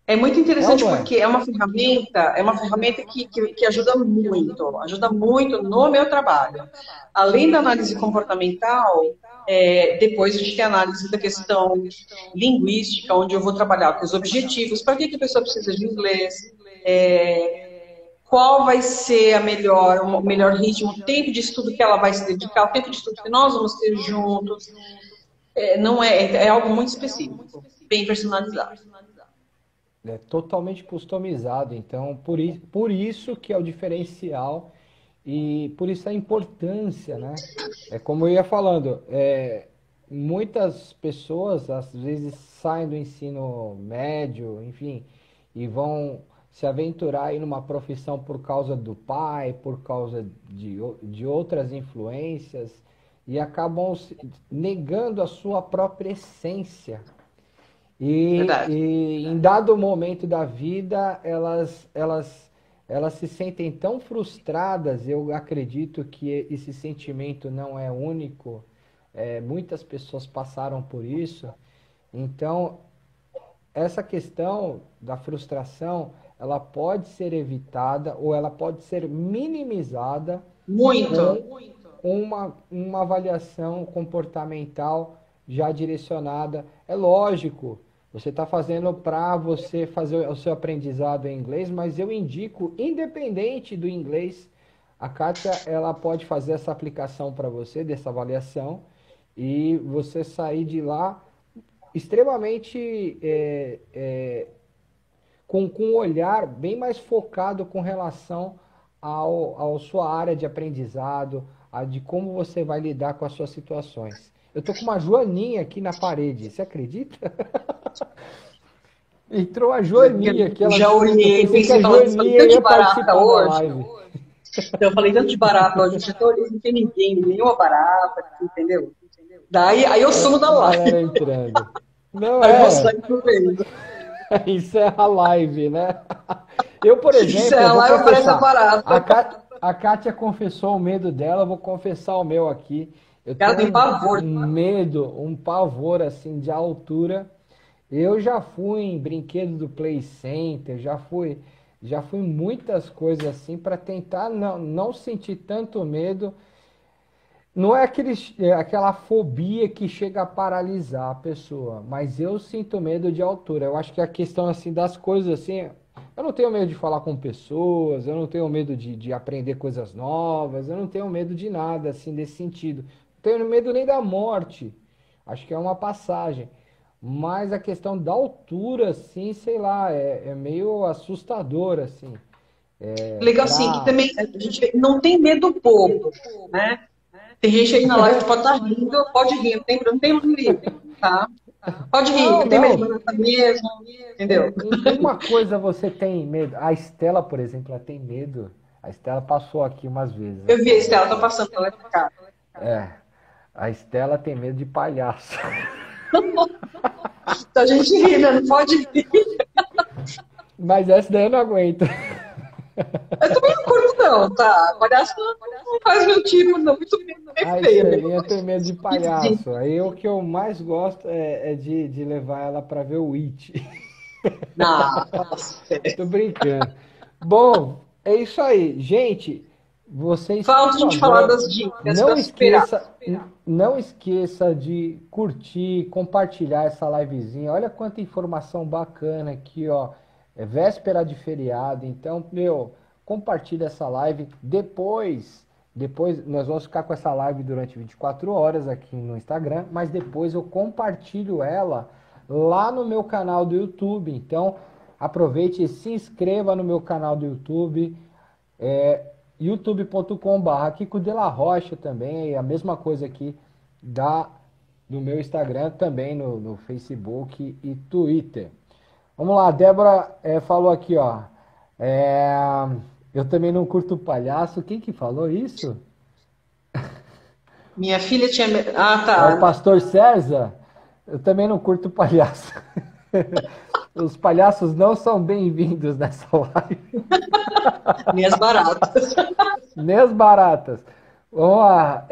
É muito É ou interessante não é? porque é uma ferramenta que ajuda muito no meu trabalho. Além da análise comportamental, depois a gente tem a análise da questão linguística, onde eu vou trabalhar com os objetivos, para que que a pessoa precisa de inglês, qual vai ser o melhor ritmo, o tempo de estudo que ela vai se dedicar, o tempo de estudo que nós vamos ter juntos. Não é algo muito específico, bem personalizado. É totalmente customizado, então por isso que é o diferencial e por isso a importância, né? É como eu ia falando, muitas pessoas às vezes saem do ensino médio, enfim, e vão se aventurar aí numa profissão por causa do pai, por causa de outras influências e acabam negando a sua própria essência. Verdade. E em dado momento da vida, elas se sentem tão frustradas. Eu acredito que esse sentimento não é único. Muitas pessoas passaram por isso. Então, essa questão da frustração, ela pode ser evitada ou ela pode ser minimizada Muito. com uma avaliação comportamental já direcionada. É lógico, você está fazendo para você fazer o seu aprendizado em inglês, mas eu indico, independente do inglês, a Kátia ela pode fazer essa aplicação para você, dessa avaliação, e você sair de lá extremamente com um olhar bem mais focado com relação ao sua área de aprendizado, de como você vai lidar com as suas situações. Eu tô com uma joaninha aqui na parede, você acredita? Entrou a Joaninha, que ela... Já Eu olhei, pensei que pensei, a falando Joaninha tanto de ia barata participar da hoje. live. Então, eu falei tanto de barata hoje, já tô olhando, não tem ninguém, nenhuma barata, entendeu? Daí, aí eu sumo da A galera live. entrando. Não Aí você é, sai pro meio. encerra a live, né? Eu, por exemplo, eu Encerra vou lá e aparece a confessar. barata. A Kátia confessou o medo dela, eu vou confessar o meu aqui. Eu Cara, tenho tem pavor. um medo, um pavor assim de altura. Eu já fui em brinquedo do Play Center, já fui em muitas coisas assim para tentar não sentir tanto medo. Não é aquela fobia que chega a paralisar a pessoa, mas eu sinto medo de altura. Eu acho que a questão assim das coisas assim, eu não tenho medo de falar com pessoas, eu não tenho medo de aprender coisas novas, eu não tenho medo de nada assim desse sentido. Não tenho medo nem da morte. Acho que é uma passagem. Mas a questão da altura, assim, sei lá, é meio assustador, assim. Legal, assim, que Pra... também a gente não tem medo bobo, né? Tem gente aí na live que pode estar rindo, pode rir, não tem livro, tá? Pode rir, Não, não tem medo de não. barata mesmo, entendeu? Uma coisa você tem medo. A Estela, por exemplo, ela tem medo. A Estela passou aqui umas vezes Eu vi aqui a na Estela, tá live. passando pra lá e pra cá. É, a Estela tem medo de palhaço. Então a gente ri, né? Não pode rir. Mas essa daí eu não aguento. Eu também não curto, não, tá? Palhaço não faz meu tipo, não. Muito bem A feio, né? Estelinha tem medo de palhaço. Aí o que eu mais gosto é de levar ela pra ver o It. Nossa. Tô brincando. Bom, é isso aí. Gente, vocês, por Falta a gente falar favor, das dicas para não superar. esqueça, não esqueça de curtir, compartilhar essa livezinha. Olha quanta informação bacana aqui, ó. É véspera de feriado, então, meu, compartilha essa live. Depois nós vamos ficar com essa live durante 24 horas aqui no Instagram, mas depois eu compartilho ela lá no meu canal do YouTube. Então, aproveite e se inscreva no meu canal do YouTube, youtube.com/barra Kiko de la Rocha também, é a mesma coisa aqui no meu Instagram, também no Facebook e Twitter. Vamos lá, a Débora falou aqui, ó. é, eu também não curto palhaço. Quem que falou isso? Minha filha tinha. Ah, É o tá. pastor César? Eu também não curto palhaço. Os palhaços não são bem-vindos nessa live. Minhas baratas. Nem as baratas. Vamos lá,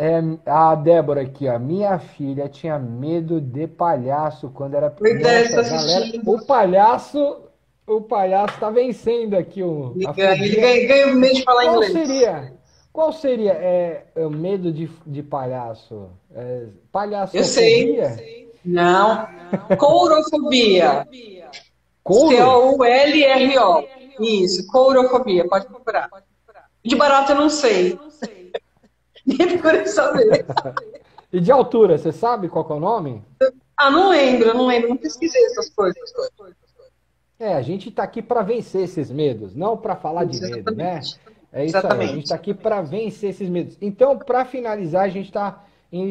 a Débora aqui, ó. Minha filha tinha medo de palhaço quando era. Coitada, está Nossa, galera, assistindo. o palhaço tá vencendo aqui Ele a ganha, ele fobia. ganha, ganha o medo de falar Qual inglês. seria? Qual seria o medo de palhaço? Eu sei. Palhaçofobia? Não. Courofobia. Couro? Coulro. Isso, courofobia. Pode procurar. De barata eu não sei. Nem procurei saber. E de altura, você sabe qual que é o nome? Ah, não lembro, não lembro. Não pesquisei essas coisas. A gente está aqui para vencer esses medos, não para falar de Isso, medo, né? exatamente. É isso aí, a gente Exatamente. está aqui para vencer esses medos. Então, para finalizar, a gente está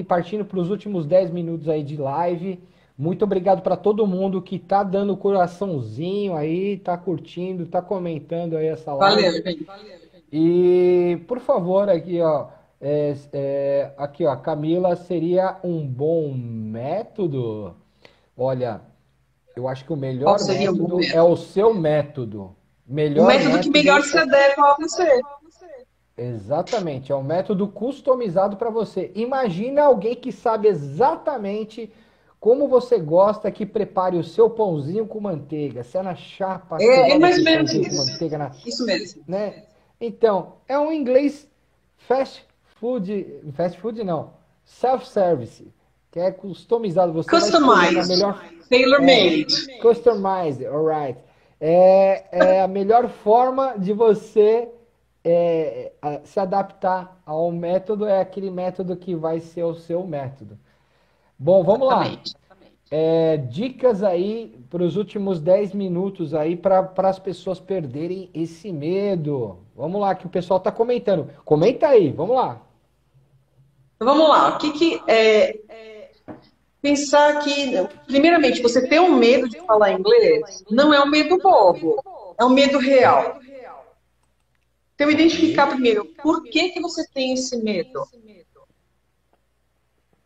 partindo para os últimos 10 minutos aí de live. Muito obrigado para todo mundo que está dando coraçãozinho aí, está curtindo, está comentando aí essa Valeu, live. gente. E, por favor, aqui, ó, aqui, ó, Camila, seria um bom método? Olha, eu acho que o Qual melhor seria o método é método? o seu método. O Melhor método que melhor método se adequa a você. exatamente, é um método customizado para você. Imagina alguém que sabe exatamente como você gosta que prepare o seu pãozinho com manteiga. Se é na chapa, você É gosta mais ou daquele menos pãozinho com isso. manteiga Isso mesmo. né? Então, é um inglês fast food não, self-service, que é customizado. Você vai escolher na Customized. melhor, é, Tailor-made. customized, alright. É a melhor forma de você se adaptar ao método, é aquele método que vai ser o seu método. Bom, vamos lá. Exatamente. Dicas aí para os últimos 10 minutos aí para as pessoas perderem esse medo. Vamos lá, que o pessoal está comentando. Comenta aí, vamos lá. Então, vamos lá. O que que é. Pensar que, primeiramente, você ter um medo de falar inglês não é um medo bobo, é um medo real. Então, Ok. identificar primeiro por que que você tem esse medo.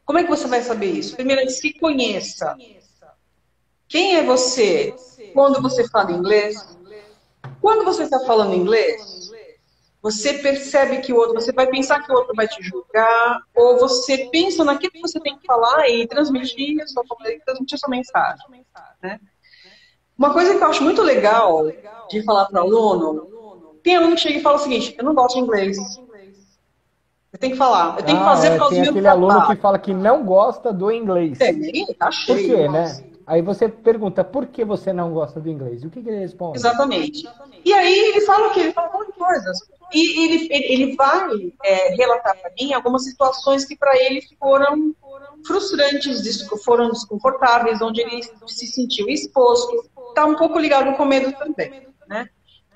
Como é que você vai saber isso? Primeiro, se conheça. Quem é você quando você fala inglês? Quando você está falando inglês, você percebe que o outro, você vai pensar que o outro vai te julgar, ou você pensa naquilo que você tem que falar e transmitir a sua mensagem, né? Uma coisa que eu acho muito legal de falar para o aluno, tem aluno que chega e fala o seguinte, eu não gosto de inglês. Eu tenho que falar, eu tenho que Ah, fazer por é, causa do tem meu aquele aluno que trabalho. fala que não gosta do inglês. Tem, tá Por cheio. quê, né? Aí você pergunta, por que você não gosta do inglês? E o que que ele responde? Exatamente. E aí ele fala o quê? Ele fala um monte de coisas. E ele vai relatar para mim algumas situações que para ele foram frustrantes, foram desconfortáveis, onde ele se sentiu exposto. Está um pouco ligado com medo também, né?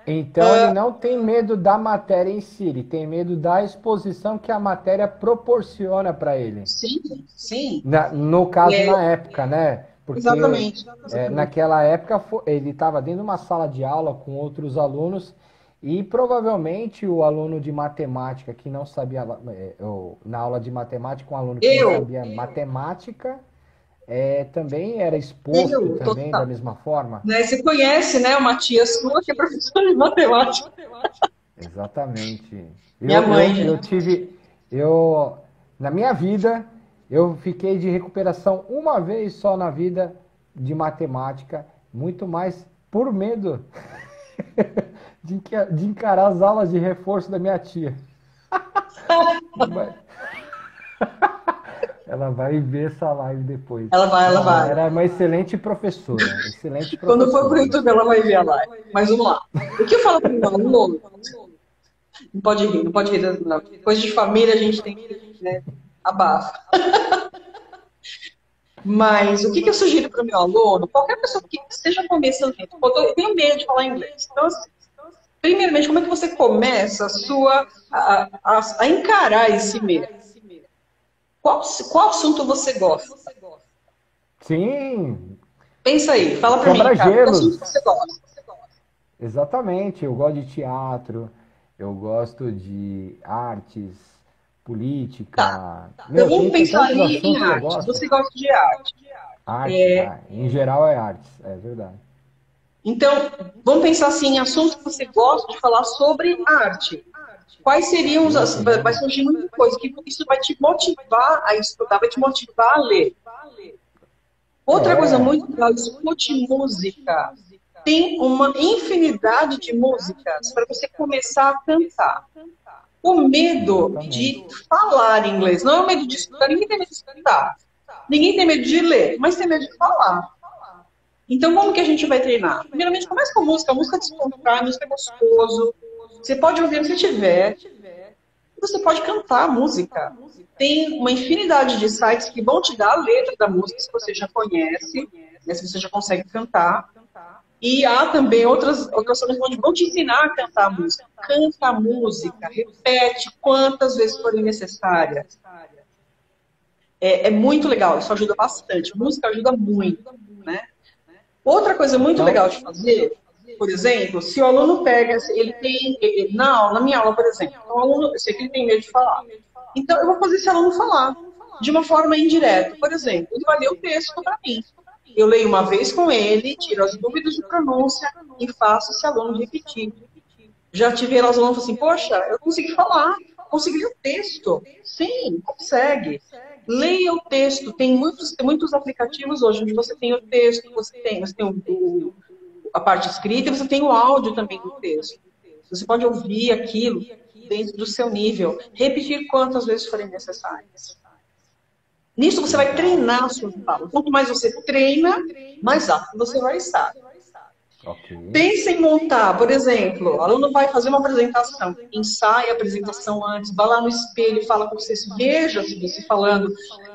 Então ele não tem medo da matéria em si, ele tem medo da exposição que a matéria proporciona para ele. Sim, sim. No caso, É, na época, né? Porque exatamente, exatamente. naquela época ele estava dentro de uma sala de aula com outros alunos e provavelmente o aluno de matemática que não sabia, na aula de matemática, um aluno que não Eu, sabia matemática também era exposto eu, também da total. mesma forma. Né? Você conhece, né, uma tia sua que é professora de matemática. Exatamente. Minha Eu, mãe, eu, eu gente. tive, na minha vida, eu fiquei de recuperação uma vez só na vida de matemática, muito mais por medo de encarar as aulas de reforço da minha tia. Mas ela vai ver essa live depois. Ela vai, ela Não, ela vai. era uma excelente Quando for pro professora. YouTube, ela vai ver a live. Mas vamos lá. O que eu falo para o meu aluno, não pode rir, não pode rir. Não. Coisa de família a gente tem que, né, abafa. Mas o que, que eu sugiro para o meu aluno? Qualquer pessoa que esteja começando, eu tenho medo de falar inglês. Então, assim, primeiramente, como é que você começa a encarar esse medo? Qual assunto você gosta? Sim, Pensa aí, fala para mim, cara, qual assunto quebra-gelos. você gosta? Exatamente, eu gosto de teatro, eu gosto de artes, Tá. política. Então Meu, vamos tem pensar tantos ali em assuntos que eu arte. gosto. Você gosta de arte. Arte, em geral é artes, é verdade. Então, vamos pensar assim, em assuntos que você gosta de falar sobre arte. Quais seriam os. Vai Uhum. surgir muita coisa, que isso vai te motivar a estudar, vai te motivar a ler. Outra coisa É, muito legal, escute música. Tem uma infinidade de músicas para você começar a cantar. O medo de exatamente. falar inglês, não é o medo de escutar, ninguém tem medo de escutar. Ninguém tem medo de ler, mas tem medo de falar. Então, como que a gente vai treinar? Primeiramente, começa com a música descontrai, a música é gostoso. Você pode ouvir onde você estiver, você pode cantar a música. Tem uma infinidade de sites que vão te dar a letra da música, se você já conhece, né, se você já consegue cantar. E há também outras formas onde vão te ensinar a cantar a música. Canta a música, repete quantas vezes forem necessárias. É muito legal, isso ajuda bastante. Música ajuda muito, né? Outra coisa muito Então, legal de fazer, por exemplo, se o aluno pega, ele tem, na minha aula, por exemplo, o aluno, eu sei que ele tem medo de falar. Então, eu vou fazer esse aluno falar de uma forma indireta. Por exemplo, ele vai ler o texto para mim. Eu leio uma vez com ele, tiro as dúvidas de pronúncia e faço esse aluno repetir. Já tive alunos falando assim, poxa, eu consegui falar, consegui ler o texto. Sim, consegue. Leia o texto. Tem muitos aplicativos hoje onde você tem o texto, você tem a parte escrita e você tem o áudio também do texto. Você pode ouvir aquilo dentro do seu nível, repetir quantas vezes forem necessárias. Nisso você vai legal. treinar a sua fala. Quanto mais você treina, mais apto você vai estar. Ok. Pense em montar, por exemplo, o aluno vai fazer uma apresentação, ensaia a apresentação antes, vá lá no espelho e fala com você, veja se você falando,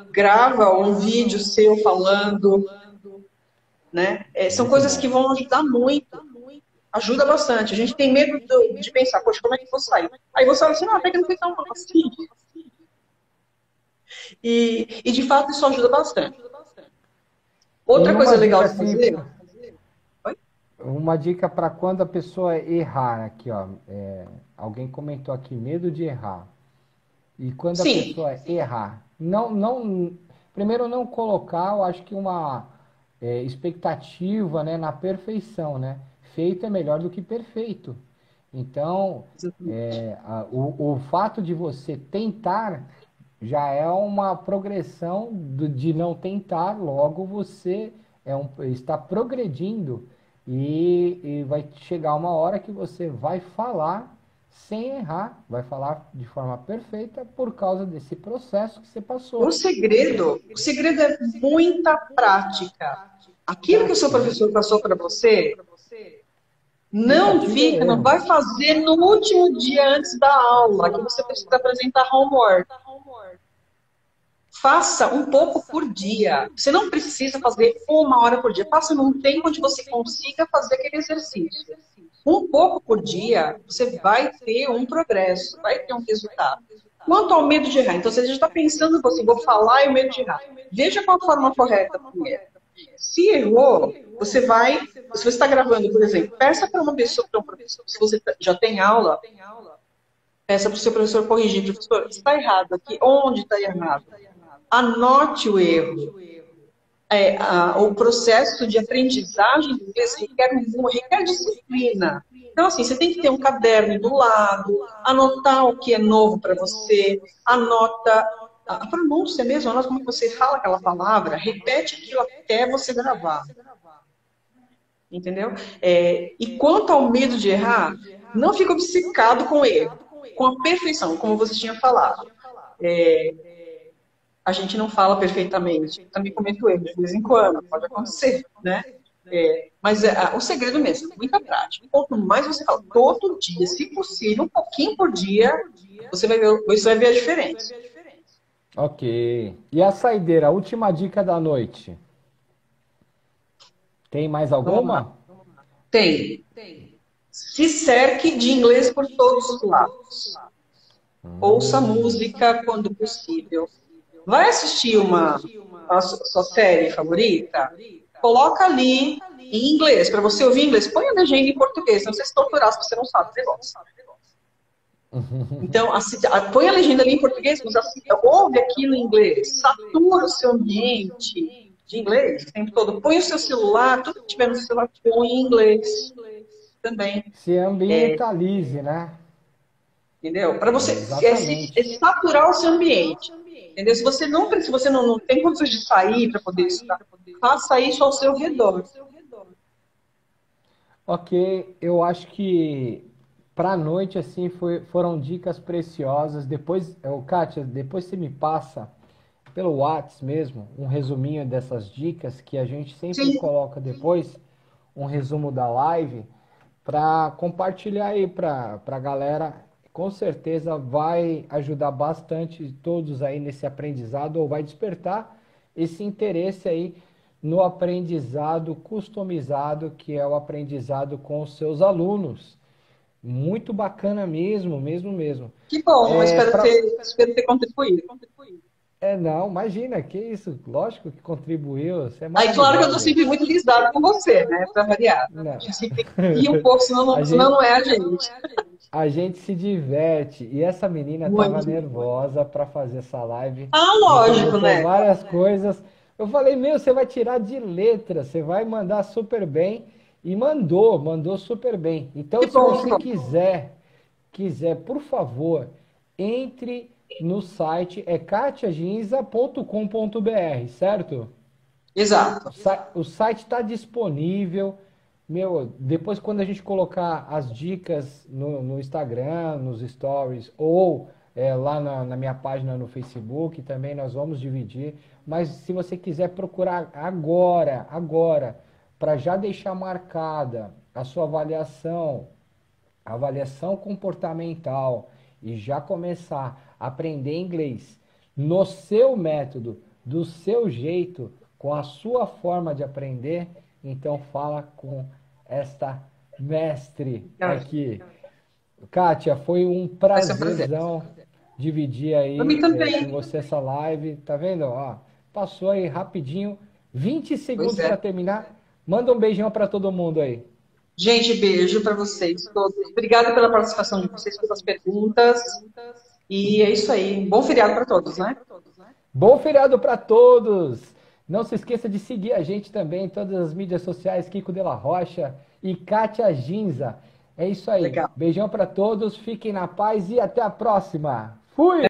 grava um vídeo seu falando, né? São Muito coisas que bom. vão ajudar muito, ajuda bastante. A gente tem medo de pensar, poxa, como é que eu vou sair? Aí você fala assim, não, até que não foi tão assim. E de fato isso ajuda bastante. E Outra coisa uma legal dica de assim, fazer. Oi? uma dica para quando a pessoa errar aqui, ó. Alguém comentou aqui, medo de errar. E quando a Sim, pessoa errar, primeiro não colocar, eu acho que uma expectativa, né, na perfeição, né? Feito é melhor do que perfeito. Então, exatamente. o fato de você tentar já é uma progressão de não tentar, logo você está progredindo e vai chegar uma hora que você vai falar sem errar, vai falar de forma perfeita por causa desse processo que você passou. O segredo é muita prática. Aquilo que o seu Prática, né? professor passou para você, não Tentativa e fica, não erro. vai fazer no último dia antes da aula, que você precisa apresentar homework. Faça um pouco por dia. Você não precisa fazer 1 hora por dia. Faça num tempo onde você consiga fazer aquele exercício. Um pouco por dia, você vai ter um progresso, vai ter um resultado. Quanto ao medo de errar, então você já está pensando assim, vou falar e o medo de errar. Veja qual a forma correta primeiro. Se errou, se você está gravando, por exemplo, peça para uma pessoa, para um professor, se você já tem aula, peça para o seu professor corrigir. Professor, está errado aqui. Onde está errado? Anote o erro. O processo de aprendizagem do inglês requer disciplina. Então, assim, você tem que ter um caderno do lado, anotar o que é novo para você, anota a pronúncia mesmo, anota como você fala aquela palavra, repete aquilo até você gravar, entendeu? E quanto ao medo de errar, não fica obcecado com o erro, com a perfeição, como você tinha falado. É, a gente não fala perfeitamente. Eu também cometo erro de vez em quando, pode acontecer, né? Mas o segredo mesmo, muita prática. Quanto mais você fala todo dia, se possível, um pouquinho por dia, você vai ver a diferença. Ok. E a saideira, a última dica da noite. Tem mais Vamos lá. alguma? Tem. Se cerque de inglês por todos os lados. Ouça Hum. música quando possível. Vai assistir a sua série favorita? Coloca ali em inglês, para você ouvir inglês. Põe a legenda em português, não sei se torturar se você não sabe o negócio. Então, põe a legenda ali em português, mas ouve aquilo em inglês. Satura o seu ambiente de inglês o tempo todo. Põe o seu celular, tudo que tiver no celular, põe em inglês também. Se ambientalize, né? Entendeu? Para você Exatamente. saturar o seu ambiente. Entendeu? Se você não tem condições de sair para poder estudar, faça isso ao seu redor. Ok, eu acho que para a noite assim foram dicas preciosas. Depois, Kátia, depois você me passa pelo Whats mesmo um resuminho dessas dicas que a gente sempre Sim, coloca depois, um resumo da live para compartilhar aí para a galera. Com certeza vai ajudar bastante todos aí nesse aprendizado ou vai despertar esse interesse aí no aprendizado customizado, que é o aprendizado com os seus alunos. Muito bacana mesmo, mesmo, mesmo. que bom, É, espero ter contribuído. não, imagina, que isso, lógico que contribuiu, você é Aí, claro que eu estou maravilhosa. sempre muito lisada com você, né? Para variar. A Não. gente sempre tem que rir um pouco, A senão gente, não é a gente. a gente se diverte. E essa menina tava Muito. nervosa para fazer essa live. Ah, Me lógico, perguntou né? várias coisas. Eu falei, meu, você vai tirar de letra, você vai mandar super bem. E mandou super bem. Então, Que se bom, que você bom. quiser, por favor, entre no site, é katiaginza.com.br, certo? Exato. O site está disponível. Meu, depois quando a gente colocar as dicas no Instagram, nos stories, ou lá na minha página no Facebook, também nós vamos dividir. Mas se você quiser procurar agora, para já deixar marcada a sua avaliação comportamental, e já começar a aprender inglês no seu método, do seu jeito, com a sua forma de aprender, então fala com esta mestre aqui. Kátia, foi um Vai ser um prazer. prazerzão dividir Para mim aí com também. você essa live. Tá vendo? Ó, passou aí rapidinho. 20 Pois segundos para é. terminar. Manda um beijão para todo mundo aí. Gente, beijo para vocês todos. Obrigada pela participação de vocês, pelas perguntas. E é isso aí. Bom feriado para todos, né? Bom feriado para todos! Não se esqueça de seguir a gente também em todas as mídias sociais, Kiko de la Rocha e Kátia Ginza. É isso aí. Legal. Beijão para todos, fiquem na paz e até a próxima. Fui!